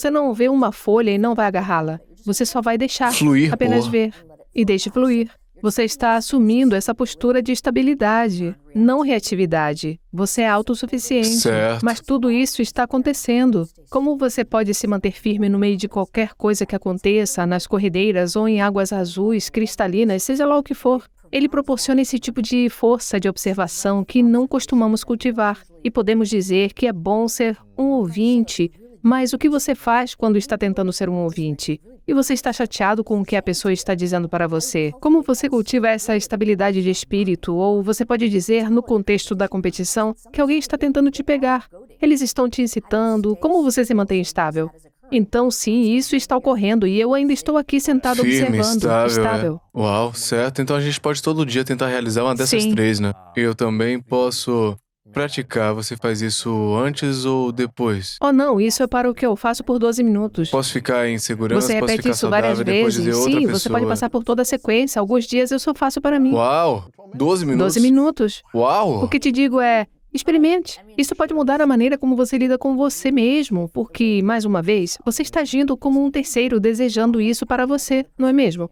não vê uma folha e não vai agarrá-la. Você só vai deixar, Fluir, apenas pô. ver. E deixe fluir. Você está assumindo essa postura de estabilidade, não reatividade. Você é autossuficiente. Certo. Mas tudo isso está acontecendo. Como você pode se manter firme no meio de qualquer coisa que aconteça, nas corredeiras ou em águas azuis, cristalinas, seja lá o que for? Ele proporciona esse tipo de força de observação que não costumamos cultivar. E podemos dizer que é bom ser um ouvinte, mas o que você faz quando está tentando ser um ouvinte? E você está chateado com o que a pessoa está dizendo para você? Como você cultiva essa estabilidade de espírito? Ou você pode dizer, no contexto da competição, que alguém está tentando te pegar. Eles estão te incitando. Como você se mantém estável? Então, sim, isso está ocorrendo e eu ainda estou aqui sentado Firme, observando. estável. Uau, certo. Então a gente pode todo dia tentar realizar uma dessas Sim. 3, né? Eu também posso praticar, você faz isso antes ou depois? Oh, não, isso é para o que eu faço por 12 minutos. Posso ficar em segurança, Você posso repete ficar isso várias saudável e depois dizer vezes. outra Sim, pessoa. você pode passar por toda a sequência. Alguns dias eu só faço para mim. Uau! 12 minutos? 12 minutos. Uau! O que te digo é, experimente. Isso pode mudar a maneira como você lida com você mesmo, porque, mais uma vez, você está agindo como um terceiro desejando isso para você, não é mesmo?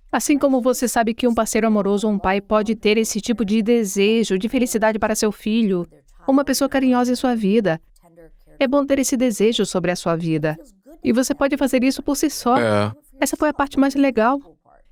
Assim como você sabe que um parceiro amoroso ou um pai pode ter esse tipo de desejo, de felicidade para seu filho, uma pessoa carinhosa em sua vida, é bom ter esse desejo sobre a sua vida. E você pode fazer isso por si só. É, Essa foi a parte mais legal.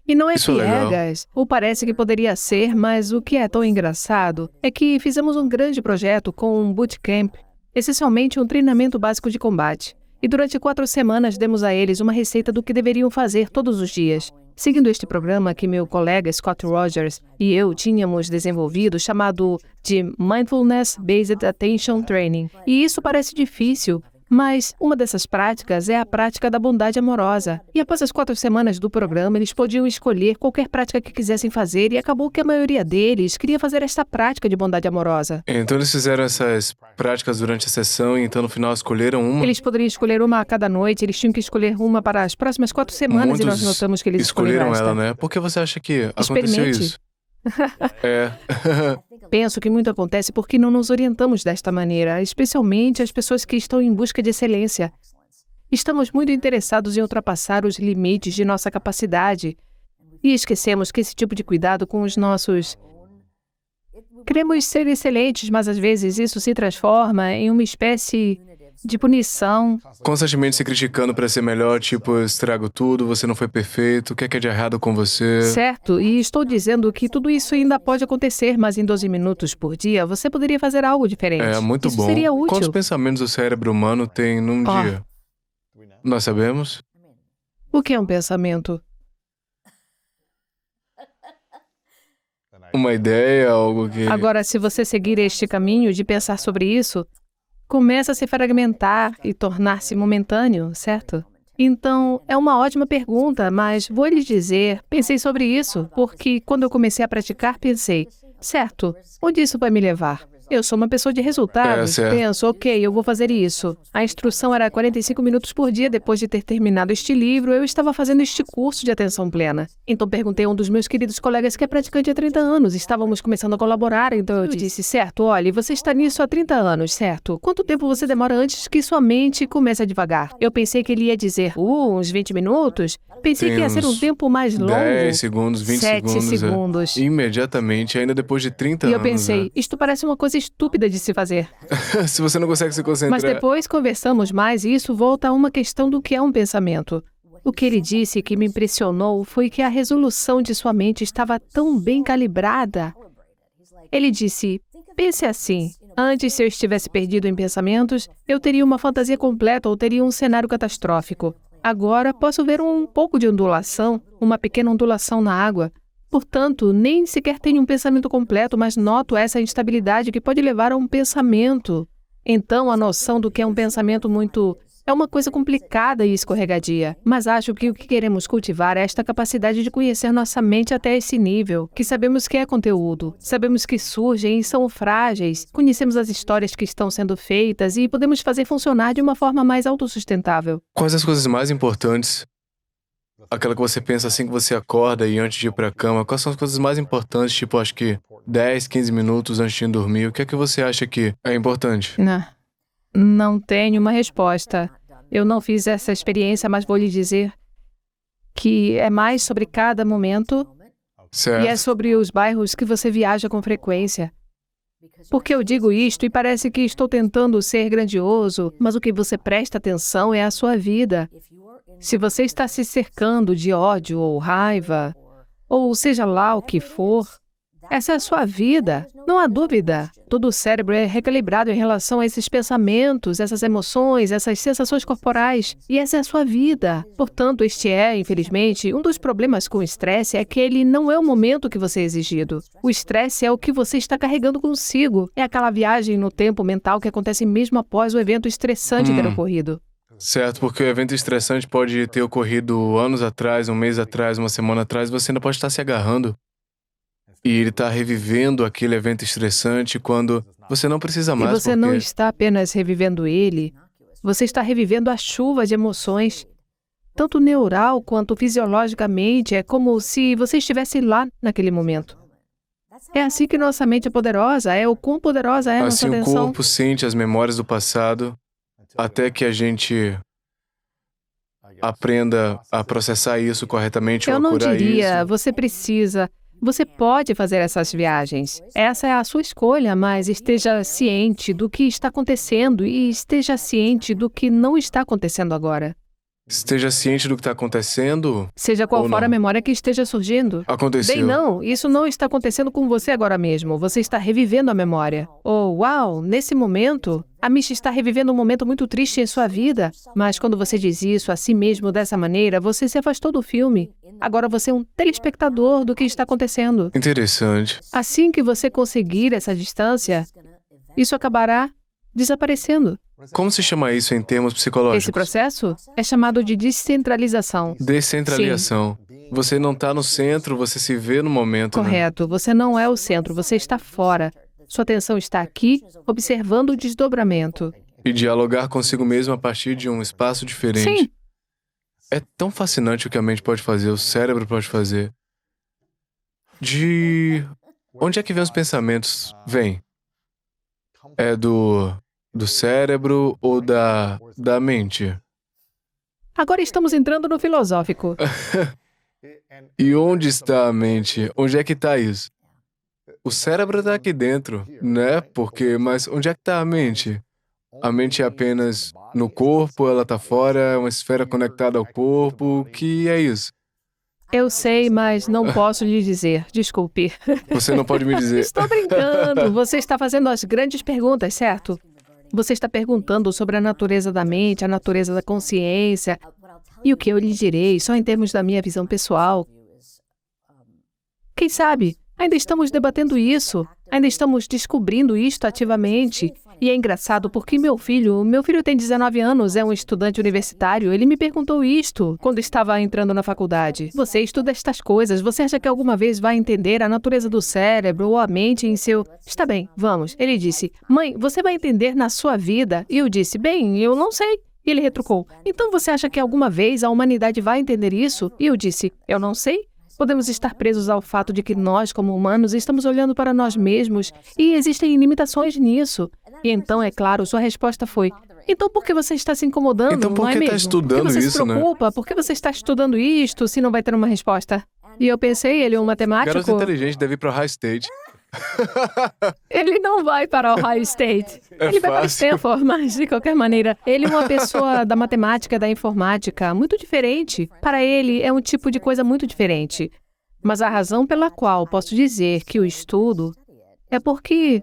E não é Isso é legal. piegas, ou parece que poderia ser, mas o que é tão engraçado é que fizemos um grande projeto com um bootcamp, essencialmente um treinamento básico de combate. E durante 4 semanas demos a eles uma receita do que deveriam fazer todos os dias, seguindo este programa que meu colega Scott Rogers e eu tínhamos desenvolvido, chamado de Mindfulness Based Attention Training. E isso parece difícil, mas uma dessas práticas é a prática da bondade amorosa. E após as 4 semanas do programa, eles podiam escolher qualquer prática que quisessem fazer e acabou que a maioria deles queria fazer esta prática de bondade amorosa. Então eles fizeram essas práticas durante a sessão e então no final escolheram uma? Eles poderiam escolher uma a cada noite, eles tinham que escolher uma para as próximas 4 semanas e nós Muitos notamos que eles escolheram esta. ela, né? Por que você acha que aconteceu Experimente. isso? É. Penso que muito acontece porque não nos orientamos desta maneira, especialmente as pessoas que estão em busca de excelência. Estamos muito interessados em ultrapassar os limites de nossa capacidade e esquecemos que esse tipo de cuidado com os nossos... Queremos ser excelentes, mas às vezes isso se transforma em uma espécie de punição. Constantemente se criticando pra ser melhor, tipo, eu estrago tudo, você não foi perfeito, o que é de errado com você? Certo, e estou dizendo que tudo isso ainda pode acontecer, mas em 12 minutos por dia você poderia fazer algo diferente. É muito isso bom. seria Quantos útil. pensamentos o cérebro humano tem num Ó. dia? Nós sabemos? O que é um pensamento? Uma ideia, algo que... Agora, se você seguir este caminho de pensar sobre isso, começa a se fragmentar e tornar-se momentâneo, certo? Então, é uma ótima pergunta, mas vou lhe dizer, pensei sobre isso, porque quando eu comecei a praticar, pensei, certo, onde isso vai me levar? Eu sou uma pessoa de resultados. certo. Penso, ok, eu vou fazer isso. A instrução era 45 minutos por dia. Depois de ter terminado este livro, eu estava fazendo este curso de atenção plena. Então perguntei a um dos meus queridos colegas que é praticante há 30 anos. Estávamos começando a colaborar, então eu disse, certo, olha, você está nisso há 30 anos, certo? Quanto tempo você demora antes que sua mente comece a devagar? Eu pensei que ele ia dizer, uns 20 minutos. Pensei Tem que ia ser um uns tempo mais longo. 10 segundos, 20 7 segundos. é. segundos. Imediatamente, ainda depois de 30 E eu anos. pensei, isto parece uma coisa estúpida de se fazer. Se você não consegue se concentrar... Mas depois conversamos mais e isso volta a uma questão do que é um pensamento. O que ele disse que me impressionou foi que a resolução de sua mente estava tão bem calibrada. Ele disse, pense assim, antes se eu estivesse perdido em pensamentos, eu teria uma fantasia completa ou teria um cenário catastrófico. Agora posso ver um pouco de ondulação, uma pequena ondulação na água. Portanto, nem sequer tenho um pensamento completo, mas noto essa instabilidade que pode levar a um pensamento. Então, a noção do que é um pensamento é uma coisa complicada e escorregadia. Mas acho que o que queremos cultivar é esta capacidade de conhecer nossa mente até esse nível, que sabemos que é conteúdo, sabemos que surgem e são frágeis, conhecemos as histórias que estão sendo feitas e podemos fazer funcionar de uma forma mais autossustentável. Quais as coisas mais importantes? Aquela que você pensa assim que você acorda e antes de ir pra cama, quais são as coisas mais importantes, tipo, acho que 10, 15 minutos antes de dormir, o que é que você acha que é importante? Não tenho uma resposta. Eu não fiz essa experiência, mas vou lhe dizer que é mais sobre cada momento e é Certo. sobre os bairros que você viaja com frequência. Porque eu digo isto e parece que estou tentando ser grandioso, mas o que você presta atenção é a sua vida. Se você está se cercando de ódio ou raiva, ou seja lá o que for, essa é a sua vida, não há dúvida. Todo o cérebro é recalibrado em relação a esses pensamentos, essas emoções, essas sensações corporais, e essa é a sua vida. Portanto, este é, infelizmente, um dos problemas com o estresse é que ele não é o momento que você é exigido. O estresse é o que você está carregando consigo. É aquela viagem no tempo mental que acontece mesmo após o evento estressante ter ocorrido. Certo, porque o evento estressante pode ter ocorrido anos atrás, um mês atrás, uma semana atrás, você ainda pode estar se agarrando. E ele está revivendo aquele evento estressante quando Você não precisa E mais você não porque está apenas revivendo ele, você está revivendo a chuva de emoções. Tanto neural quanto fisiologicamente, é como se você estivesse lá naquele momento. É assim que nossa mente é poderosa, é o quão poderosa é a nossa assim o atenção. corpo sente as memórias do passado até que a gente aprenda a processar isso corretamente ou Eu a não curar diria, isso. você precisa. Você pode fazer essas viagens. Essa é a sua escolha, mas esteja ciente do que está acontecendo e esteja ciente do que não está acontecendo agora. Esteja ciente do que está acontecendo Seja qual ou for a não. memória que esteja surgindo. Bem, Aconteceu. não, isso não está acontecendo com você agora mesmo. Você está revivendo a memória. Oh, uau, nesse momento, a Misha está revivendo um momento muito triste em sua vida. Mas quando você diz isso a si mesmo dessa maneira, você se afastou do filme. Agora você é um telespectador do que está acontecendo. Interessante. Assim que você conseguir essa distância, isso acabará desaparecendo. Como se chama isso em termos Esse psicológicos? processo é chamado de descentralização. Descentralização. Você não está no centro, você se vê no momento, né? Correto, você não é o centro, você está fora. Sua atenção está aqui, observando o desdobramento. E dialogar consigo mesmo a partir de um espaço diferente. Sim, É tão fascinante o que a mente pode fazer, o cérebro pode fazer. De onde é que vem os pensamentos? Vem. É do cérebro ou da mente? agora estamos entrando no filosófico. E onde está a mente? Onde é que está isso? O cérebro está aqui dentro, né? Mas onde é que está a mente? A mente é apenas no corpo, ela está fora, é uma esfera conectada ao corpo. O que é isso? Eu sei, mas não posso lhe dizer. Desculpe. Você não pode me dizer. Estou brincando. Você está fazendo as grandes perguntas, certo? Você está perguntando sobre a natureza da mente, a natureza da consciência. E o que eu lhe direi, só em termos da minha visão pessoal. Quem sabe? Ainda estamos debatendo isso. Ainda estamos descobrindo isto ativamente. E é engraçado porque meu filho tem 19 anos, é um estudante universitário. Ele me perguntou isto quando estava entrando na faculdade. Você estuda estas coisas, você acha que alguma vez vai entender a natureza do cérebro ou a mente em seu... Está bem, vamos. Ele disse, mãe, você vai entender na sua vida? E eu disse, bem, eu não sei. E ele retrucou, então você acha que alguma vez a humanidade vai entender isso? E eu disse, eu não sei. Podemos estar presos ao fato de que nós, como humanos, estamos olhando para nós mesmos e existem limitações nisso. E então, é claro, sua resposta foi, então por que você está se incomodando, Então por não é que está mesmo? estudando Por que você isso, se né? preocupa? Por que você está estudando isto se não vai ter uma resposta? E eu pensei, ele é um matemático, Garoto inteligente deve ir para o high state. ele não vai para o Ohio State. É Ele vai para fácil. Stanford, mas de qualquer maneira, ele é uma pessoa da matemática, da informática, muito diferente. Para ele, é um tipo de coisa muito diferente. Mas a razão pela qual posso dizer que o estudo é porque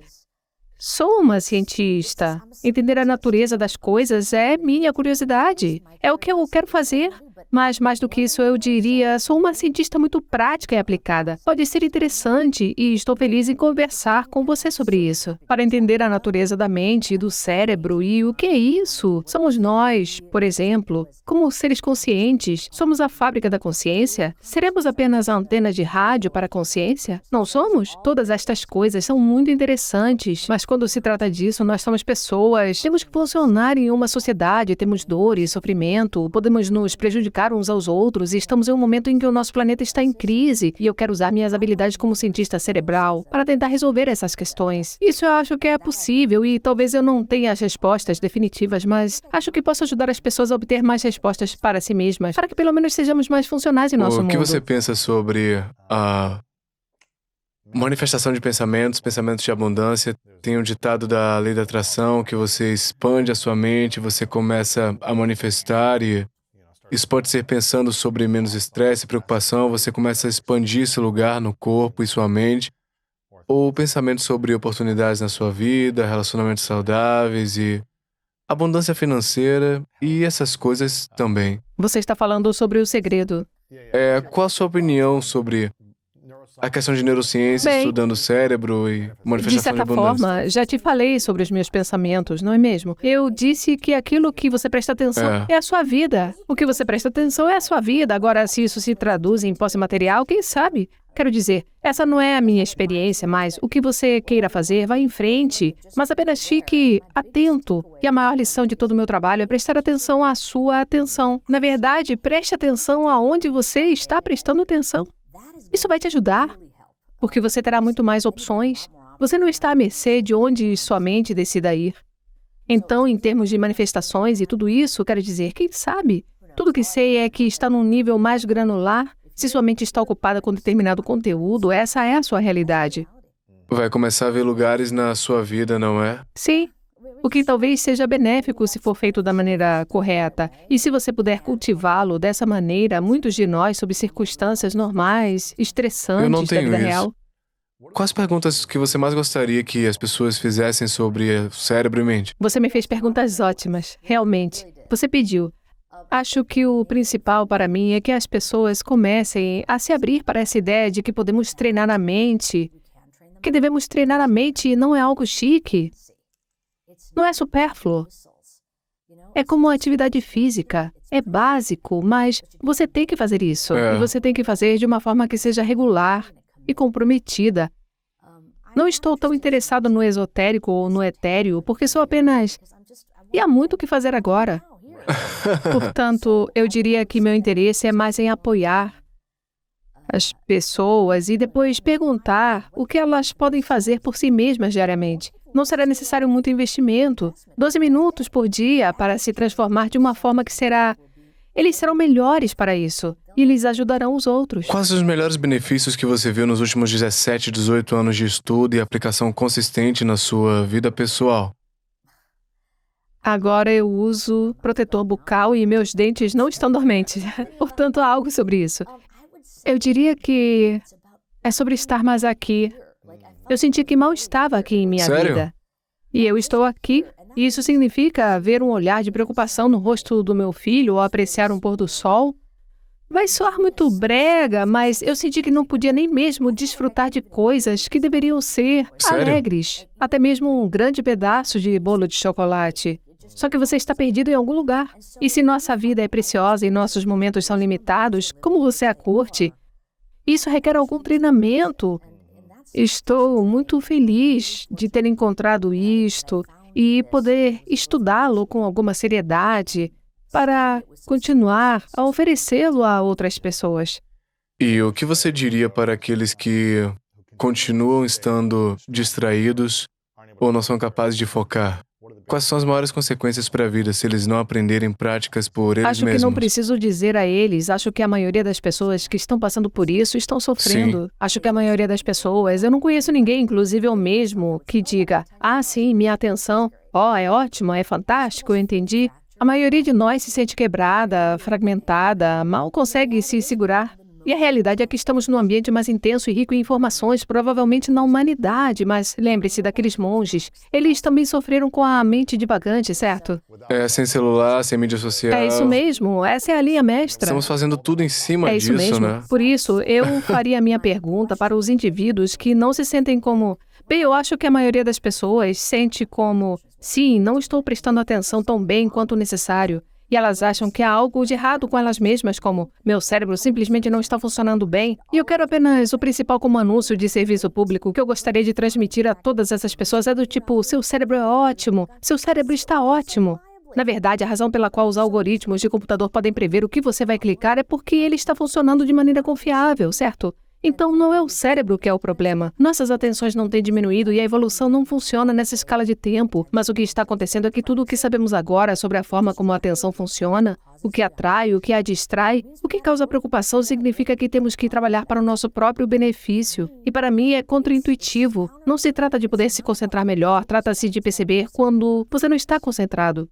sou uma cientista. Entender a natureza das coisas é minha curiosidade. É o que eu quero fazer. Mas, mais do que isso, eu diria, sou uma cientista muito prática e aplicada. Pode ser interessante e estou feliz em conversar com você sobre isso. Para entender a natureza da mente e do cérebro e o que é isso? Somos nós, por exemplo, como seres conscientes. Somos a fábrica da consciência? Seremos apenas a antena de rádio para a consciência? Não somos? Todas estas coisas são muito interessantes, mas quando se trata disso, nós somos pessoas. Temos que funcionar em uma sociedade, temos dores, sofrimento, podemos nos prejudicar uns aos outros e estamos em um momento em que o nosso planeta está em crise e eu quero usar minhas habilidades como cientista cerebral para tentar resolver essas questões. Isso eu acho que é possível e talvez eu não tenha as respostas definitivas, mas acho que posso ajudar as pessoas a obter mais respostas para si mesmas, para que pelo menos sejamos mais funcionais em nosso O que mundo. você pensa sobre a manifestação de pensamentos de abundância? Tem um ditado da lei da atração que você expande a sua mente, você começa a manifestar e isso pode ser pensando sobre menos estresse e preocupação, você começa a expandir esse lugar no corpo e sua mente, ou pensamento sobre oportunidades na sua vida, relacionamentos saudáveis e abundância financeira e essas coisas também. Você está falando sobre o segredo. Qual a sua opinião sobre a questão de neurociência, Bem, estudando o cérebro e de manifestação de certa abundância. forma, já te falei sobre os meus pensamentos, não é mesmo? Eu disse que aquilo que você presta atenção é a sua vida. O que você presta atenção é a sua vida. Agora, se isso se traduz em posse material, quem sabe? Quero dizer, essa não é a minha experiência, mas o que você queira fazer, vá em frente. Mas apenas fique atento. E a maior lição de todo o meu trabalho é prestar atenção à sua atenção. Na verdade, preste atenção aonde você está prestando atenção. Isso vai te ajudar, porque você terá muito mais opções. Você não está à mercê de onde sua mente decida ir. Então, em termos de manifestações e tudo isso, quero dizer, quem sabe? Tudo que sei é que está num nível mais granular. Se sua mente está ocupada com determinado conteúdo, essa é a sua realidade. Vai começar a ver lugares na sua vida, não é? Sim. O que talvez seja benéfico se for feito da maneira correta. E se você puder cultivá-lo dessa maneira, muitos de nós, sob circunstâncias normais, Eu não estressantes da tenho vida isso. real. Quais perguntas que você mais gostaria que as pessoas fizessem sobre o cérebro e mente? Você me fez perguntas ótimas, realmente. Você pediu. Acho que o principal para mim é que as pessoas comecem a se abrir para essa ideia de que podemos treinar a mente, que devemos treinar a mente e não é algo chique, não é supérfluo. É como uma atividade física, é básico, mas você tem que fazer isso. E você tem que fazer de uma forma que seja regular e comprometida. Não estou tão interessado no esotérico ou no etéreo, porque sou apenas... E há muito o que fazer agora. Portanto, eu diria que meu interesse é mais em apoiar as pessoas e depois perguntar o que elas podem fazer por si mesmas diariamente. Não será necessário muito investimento. 12 minutos por dia para se transformar de uma forma que será... Eles serão melhores para isso e eles ajudarão os outros. Quais os melhores benefícios que você viu nos últimos 17, 18 anos de estudo e aplicação consistente na sua vida pessoal? Agora eu uso protetor bucal e meus dentes não estão dormentes. Portanto, há algo sobre isso. Eu diria que é sobre estar mais aqui. Eu senti que mal estava aqui em minha Sério? vida. E eu estou aqui. E isso significa ver um olhar de preocupação no rosto do meu filho ou apreciar um pôr do sol. Vai soar muito brega, mas eu senti que não podia nem mesmo desfrutar de coisas que deveriam ser Sério? alegres. Até mesmo um grande pedaço de bolo de chocolate. Só que você está perdido em algum lugar. E se nossa vida é preciosa e nossos momentos são limitados, como você a curte? Isso requer algum treinamento. Estou muito feliz de ter encontrado isto e poder estudá-lo com alguma seriedade para continuar a oferecê-lo a outras pessoas. E o que você diria para aqueles que continuam estando distraídos ou não são capazes de focar? Quais são as maiores consequências para a vida se eles não aprenderem práticas por eles Acho mesmos? que não preciso dizer a eles, acho que a maioria das pessoas que estão passando por isso estão sofrendo. Sim. Acho que a maioria das pessoas, eu não conheço ninguém, inclusive eu mesmo, que diga, sim, minha atenção, é ótimo, é fantástico, eu entendi. A maioria de nós se sente quebrada, fragmentada, mal consegue se segurar. E a realidade é que estamos num ambiente mais intenso e rico em informações, provavelmente na humanidade, mas lembre-se daqueles monges. Eles também sofreram com a mente divagante, certo? Sem celular, sem mídia social. É isso mesmo, essa é a linha mestra. Estamos fazendo tudo em cima É isso disso, mesmo. né? Por isso, eu faria a minha pergunta para os indivíduos que não se sentem como... Bem, eu acho que a maioria das pessoas sente como... Sim, não estou prestando atenção tão bem quanto necessário. E elas acham que há algo de errado com elas mesmas, como meu cérebro simplesmente não está funcionando bem. E eu quero apenas o principal como anúncio de serviço público que eu gostaria de transmitir a todas essas pessoas é do tipo, seu cérebro é ótimo, seu cérebro está ótimo. Na verdade, a razão pela qual os algoritmos de computador podem prever o que você vai clicar é porque ele está funcionando de maneira confiável, certo? Então, não é o cérebro que é o problema. Nossas atenções não têm diminuído e a evolução não funciona nessa escala de tempo. Mas o que está acontecendo é que tudo o que sabemos agora sobre a forma como a atenção funciona, o que atrai, o que a distrai, o que causa preocupação significa que temos que trabalhar para o nosso próprio benefício. E para mim é contraintuitivo. Não se trata de poder se concentrar melhor, trata-se de perceber quando você não está concentrado.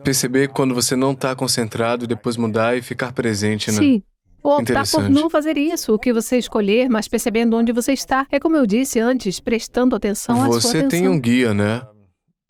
Perceber quando você não está concentrado e depois mudar e ficar presente, né? Sim. Ou optar por Interessante. não fazer isso, o que você escolher, mas percebendo onde você está. É como eu disse antes, prestando atenção à sua Você atenção. tem um guia, né?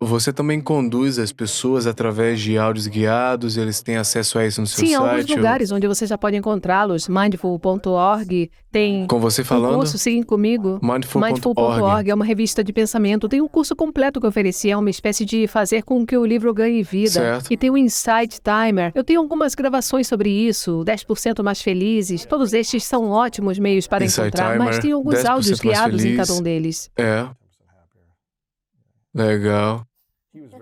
Você também conduz as pessoas através de áudios guiados, eles têm acesso a isso no seu Sim, há alguns site? lugares onde você já pode encontrá-los. Mindful.org tem Com você um falando? curso, sim, comigo. Mindful.org. é uma revista de pensamento. Tem um curso completo que eu ofereci. É uma espécie de fazer com que o livro ganhe vida. Certo. E tem o Insight Timer. Eu tenho algumas gravações sobre isso. 10% mais felizes. Todos estes são ótimos meios para Insight encontrar, mas Timer, tem alguns 10% áudios mais guiados em feliz. cada um deles. É. Legal.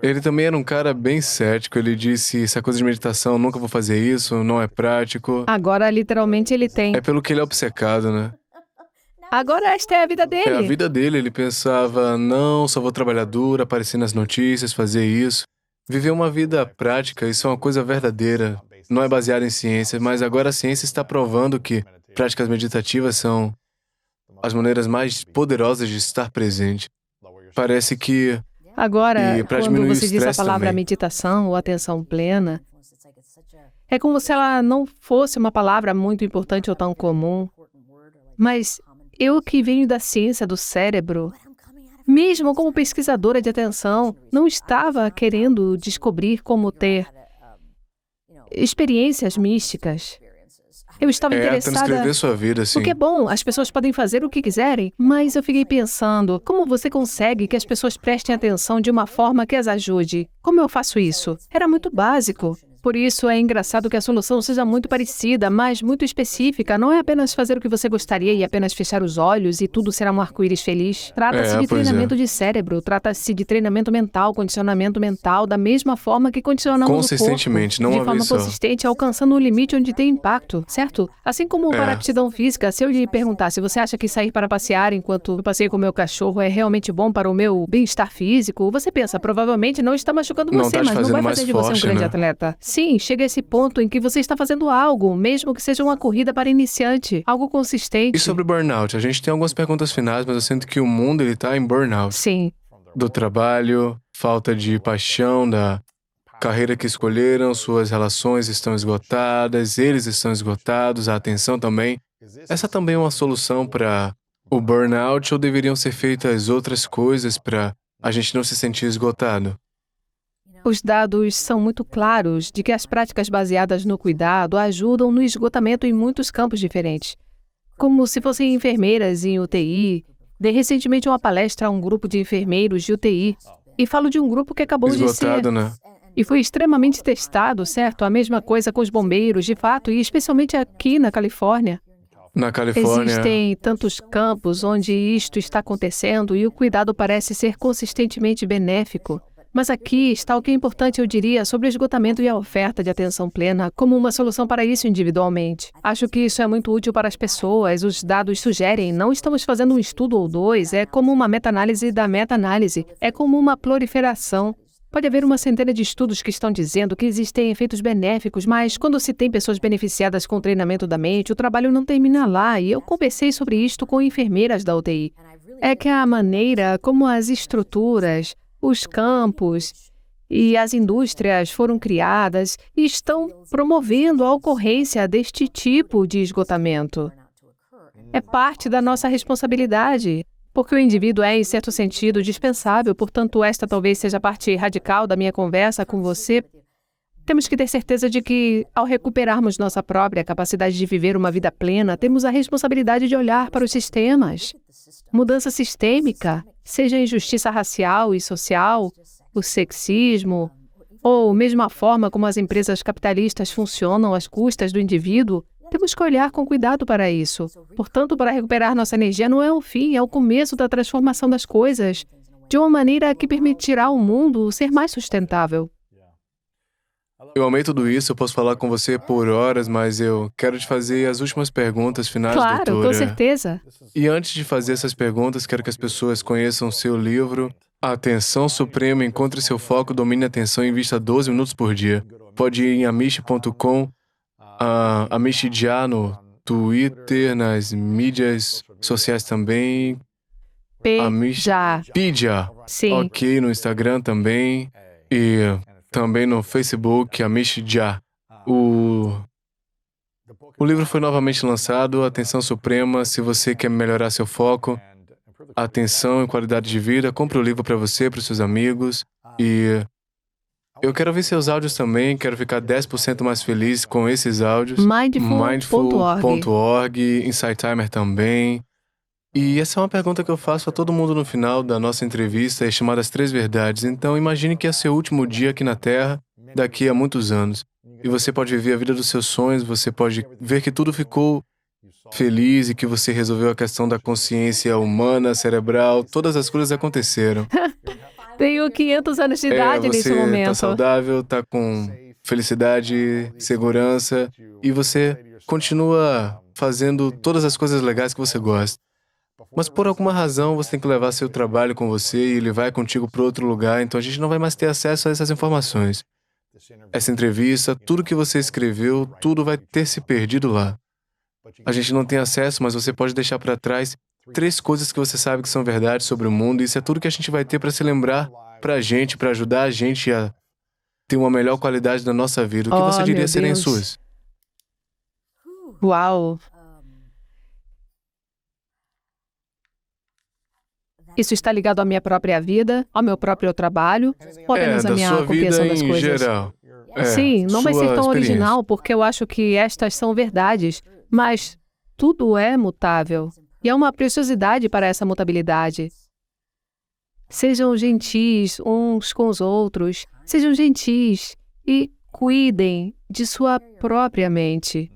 Ele também era um cara bem cético. Ele disse: essa coisa de meditação, nunca vou fazer isso, não é prático. Agora, literalmente, ele tem. É pelo que ele é obcecado, né? Agora, esta é a vida É a dele. vida dele. Ele pensava: não, só vou trabalhar duro, aparecer nas notícias, fazer isso. Viver uma vida prática, isso é uma coisa verdadeira. Não é baseado em ciência, mas agora a ciência está provando que práticas meditativas são as maneiras mais poderosas de estar presente. Parece que... Agora, E pra quando diminuir o você diz a estresse palavra também. meditação ou atenção plena, é como se ela não fosse uma palavra muito importante ou tão comum. Mas eu que venho da ciência do cérebro, mesmo como pesquisadora de atenção, não estava querendo descobrir como ter experiências místicas. Eu estava tentando interessada... escrever sua vida, assim. O que é bom, as pessoas podem fazer o que quiserem, mas eu fiquei pensando, como você consegue que as pessoas prestem atenção de uma forma que as ajude? Como eu faço isso? Era muito básico. Por isso é engraçado que a solução seja muito parecida, mas muito específica. Não é apenas fazer o que você gostaria e apenas fechar os olhos e tudo será um arco-íris feliz. Trata-se de pois é. treinamento de cérebro, trata-se de treinamento mental, condicionamento mental, da mesma forma que condicionamos o corpo. Consistentemente, não de uma forma vez só. consistente, alcançando o limite onde tem impacto, certo? Assim como para a aptidão física, se eu lhe perguntar se você acha que sair para passear enquanto eu passeio com o meu cachorro é realmente bom para o meu bem-estar físico, você pensa, provavelmente não está machucando Não você, tá te mas não fazendo vai mais fazer de você um forte, grande né? atleta. Sim, chega a esse ponto em que você está fazendo algo, mesmo que seja uma corrida para iniciante, algo consistente. E sobre burnout? A gente tem algumas perguntas finais, mas eu sinto que o mundo ele tá em burnout. Sim. Do trabalho, falta de paixão, da carreira que escolheram, suas relações estão esgotadas, eles estão esgotados, a atenção também. Essa também é uma solução para o burnout ou deveriam ser feitas outras coisas para a gente não se sentir esgotado? Os dados são muito claros de que as práticas baseadas no cuidado ajudam no esgotamento em muitos campos diferentes. Como se fossem enfermeiras em UTI. Dei recentemente uma palestra a um grupo de enfermeiros de UTI. E falo de um grupo que acabou de ser... Esgotado, né? E foi extremamente testado, certo? A mesma coisa com os bombeiros, de fato, e especialmente aqui na Califórnia. Na Califórnia, Existem tantos campos onde isto está acontecendo e o cuidado parece ser consistentemente benéfico. Mas aqui está o que é importante, eu diria, sobre o esgotamento e a oferta de atenção plena como uma solução para isso individualmente. Acho que isso é muito útil para as pessoas, os dados sugerem, não estamos fazendo um estudo ou dois, é como uma meta-análise da meta-análise, é como uma proliferação. Pode haver uma centena de estudos que estão dizendo que existem efeitos benéficos, mas quando se tem pessoas beneficiadas com o treinamento da mente, o trabalho não termina lá, e eu conversei sobre isto com enfermeiras da UTI. É que a maneira como as estruturas, os campos e as indústrias foram criadas e estão promovendo a ocorrência deste tipo de esgotamento. É parte da nossa responsabilidade, porque o indivíduo é, em certo sentido, dispensável, portanto, esta talvez seja a parte radical da minha conversa com você. Temos que ter certeza de que, ao recuperarmos nossa própria capacidade de viver uma vida plena, temos a responsabilidade de olhar para os sistemas. Mudança sistêmica, seja a injustiça racial e social, o sexismo, ou mesmo a forma como as empresas capitalistas funcionam às custas do indivíduo, temos que olhar com cuidado para isso. Portanto, para recuperar nossa energia não é o fim, é o começo da transformação das coisas, de uma maneira que permitirá ao mundo ser mais sustentável. eu amei tudo isso, eu posso falar com você por horas, mas eu quero te fazer as últimas perguntas finais, Claro, doutora. com certeza. E antes de fazer essas perguntas, quero que as pessoas conheçam o seu livro, Atenção Suprema, Encontre Seu Foco, Domine a Atenção e Invista 12 minutos por dia. Pode ir em amish.com, Amish Já no Twitter, nas mídias sociais também. Já. Pedia, Sim. ok, no Instagram também. E também no Facebook, Amish Já. O livro foi novamente lançado, Atenção Suprema, se você quer melhorar seu foco, atenção e qualidade de vida, compre o livro para você, para os seus amigos. E eu quero ver seus áudios também, quero ficar 10% mais feliz com esses áudios. Mindful.org. Mindful.org, Insight Timer também. E essa é uma pergunta que eu faço a todo mundo no final da nossa entrevista, é chamada As 3 Verdades. Então, imagine que é seu último dia aqui na Terra, daqui a muitos anos. E você pode viver a vida dos seus sonhos, você pode ver que tudo ficou feliz e que você resolveu a questão da consciência humana, cerebral, todas as coisas aconteceram. Tenho 500 anos de idade nesse Você momento. tá saudável, tá com felicidade, segurança, e você continua fazendo todas as coisas legais que você gosta. Mas por alguma razão você tem que levar seu trabalho com você e ele vai contigo para outro lugar, então a gente não vai mais ter acesso a essas informações. Essa entrevista, tudo que você escreveu, tudo vai ter se perdido lá. A gente não tem acesso, mas você pode deixar para trás 3 coisas que você sabe que são verdade sobre o mundo, e isso é tudo que a gente vai ter para se lembrar pra gente, para ajudar a gente a ter uma melhor qualidade da nossa vida. O que você diria meu serem Deus. suas? Uau! Isso está ligado à minha própria vida, ao meu próprio trabalho, ou apenas à da minha sua compreensão vida das em coisas? geral. Sim, não vai sua ser tão experiência. original, porque eu acho que estas são verdades, mas tudo é mutável. E há uma preciosidade para essa mutabilidade. Sejam gentis uns com os outros, sejam gentis e cuidem de sua própria mente.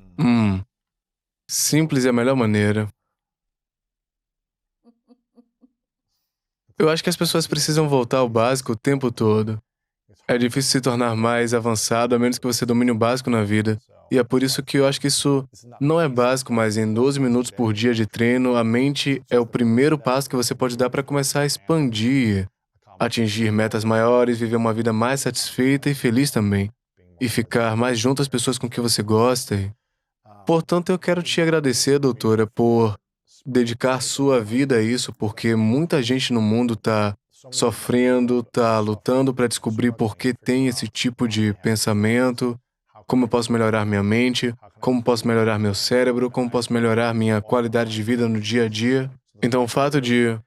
Simples é a melhor maneira. Eu acho que as pessoas precisam voltar ao básico o tempo todo. É difícil se tornar mais avançado a menos que você domine o básico na vida. E é por isso que eu acho que isso não é básico, mas em 12 minutos por dia de treino, a mente é o primeiro passo que você pode dar para começar a expandir, atingir metas maiores, viver uma vida mais satisfeita e feliz também. E ficar mais junto às pessoas com quem você gosta. Portanto, eu quero te agradecer, doutora, por dedicar sua vida a isso, porque muita gente no mundo está sofrendo, está lutando para descobrir por que tem esse tipo de pensamento, como eu posso melhorar minha mente, como posso melhorar meu cérebro, como posso melhorar minha qualidade de vida no dia a dia. Então, o fato de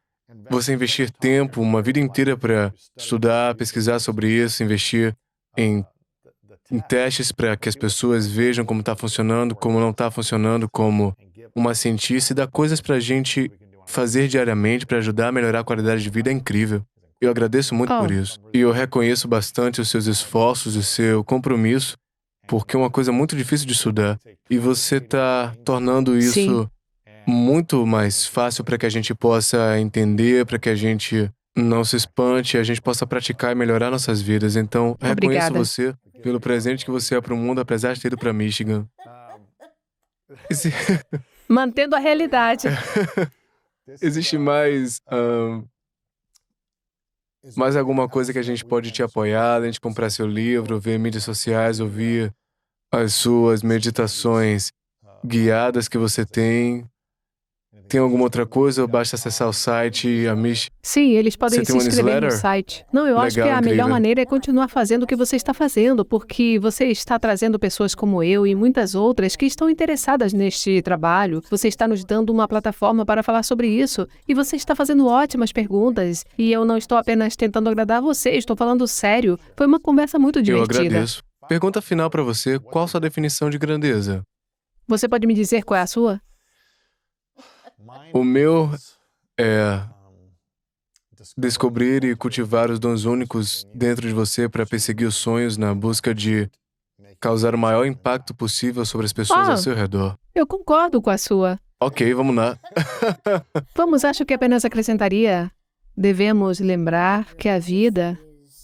você investir tempo, uma vida inteira para estudar, pesquisar sobre isso, investir em testes para que as pessoas vejam como está funcionando, como não está funcionando, como uma cientista, e dar coisas para a gente fazer diariamente para ajudar a melhorar a qualidade de vida é incrível. Eu agradeço muito por isso. E eu reconheço bastante os seus esforços e o seu compromisso, porque é uma coisa muito difícil de estudar. E você está tornando isso Sim. muito mais fácil para que a gente possa entender, para que a gente não se espante, a gente possa praticar e melhorar nossas vidas. Então, reconheço Obrigada. você pelo presente que você é para o mundo, apesar de ter ido para Michigan. Mantendo a realidade. Existe mais alguma coisa que a gente pode te apoiar, a gente comprar seu livro, ver mídias sociais, ouvir as suas meditações guiadas que você tem? Tem alguma outra coisa ou basta acessar o site, a Mish? Sim, eles podem Você se tem uma inscrever no newsletter? site. Não, eu acho que Legal, a melhor incrível. maneira é continuar fazendo o que você está fazendo, porque você está trazendo pessoas como eu e muitas outras que estão interessadas neste trabalho. Você está nos dando uma plataforma para falar sobre isso e você está fazendo ótimas perguntas. E eu não estou apenas tentando agradar você, estou falando sério. Foi uma conversa muito Eu divertida. agradeço. Pergunta final para você, qual sua definição de grandeza? Você pode me dizer qual é a sua? O meu é descobrir e cultivar os dons únicos dentro de você para perseguir os sonhos na busca de causar o maior impacto possível sobre as pessoas ao seu redor. Eu concordo com a sua. Ok, vamos lá. Vamos, acho que apenas acrescentaria. Devemos lembrar que a vida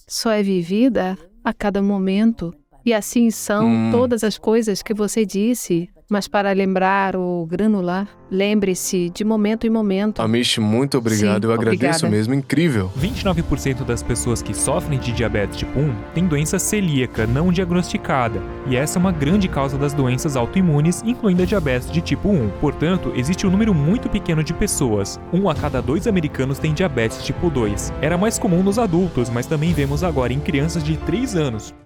só é vivida a cada momento. E assim são todas as coisas que você disse. Mas para lembrar o granular, lembre-se de momento em momento. Amish, muito obrigado. Sim, Eu agradeço obrigada. mesmo. Incrível. 29% das pessoas que sofrem de diabetes tipo 1 têm doença celíaca não diagnosticada, e essa é uma grande causa das doenças autoimunes, incluindo a diabetes de tipo 1. Portanto, existe um número muito pequeno de pessoas. 1 a cada 2 americanos tem diabetes tipo 2. Era mais comum nos adultos, mas também vemos agora em crianças de 3 anos.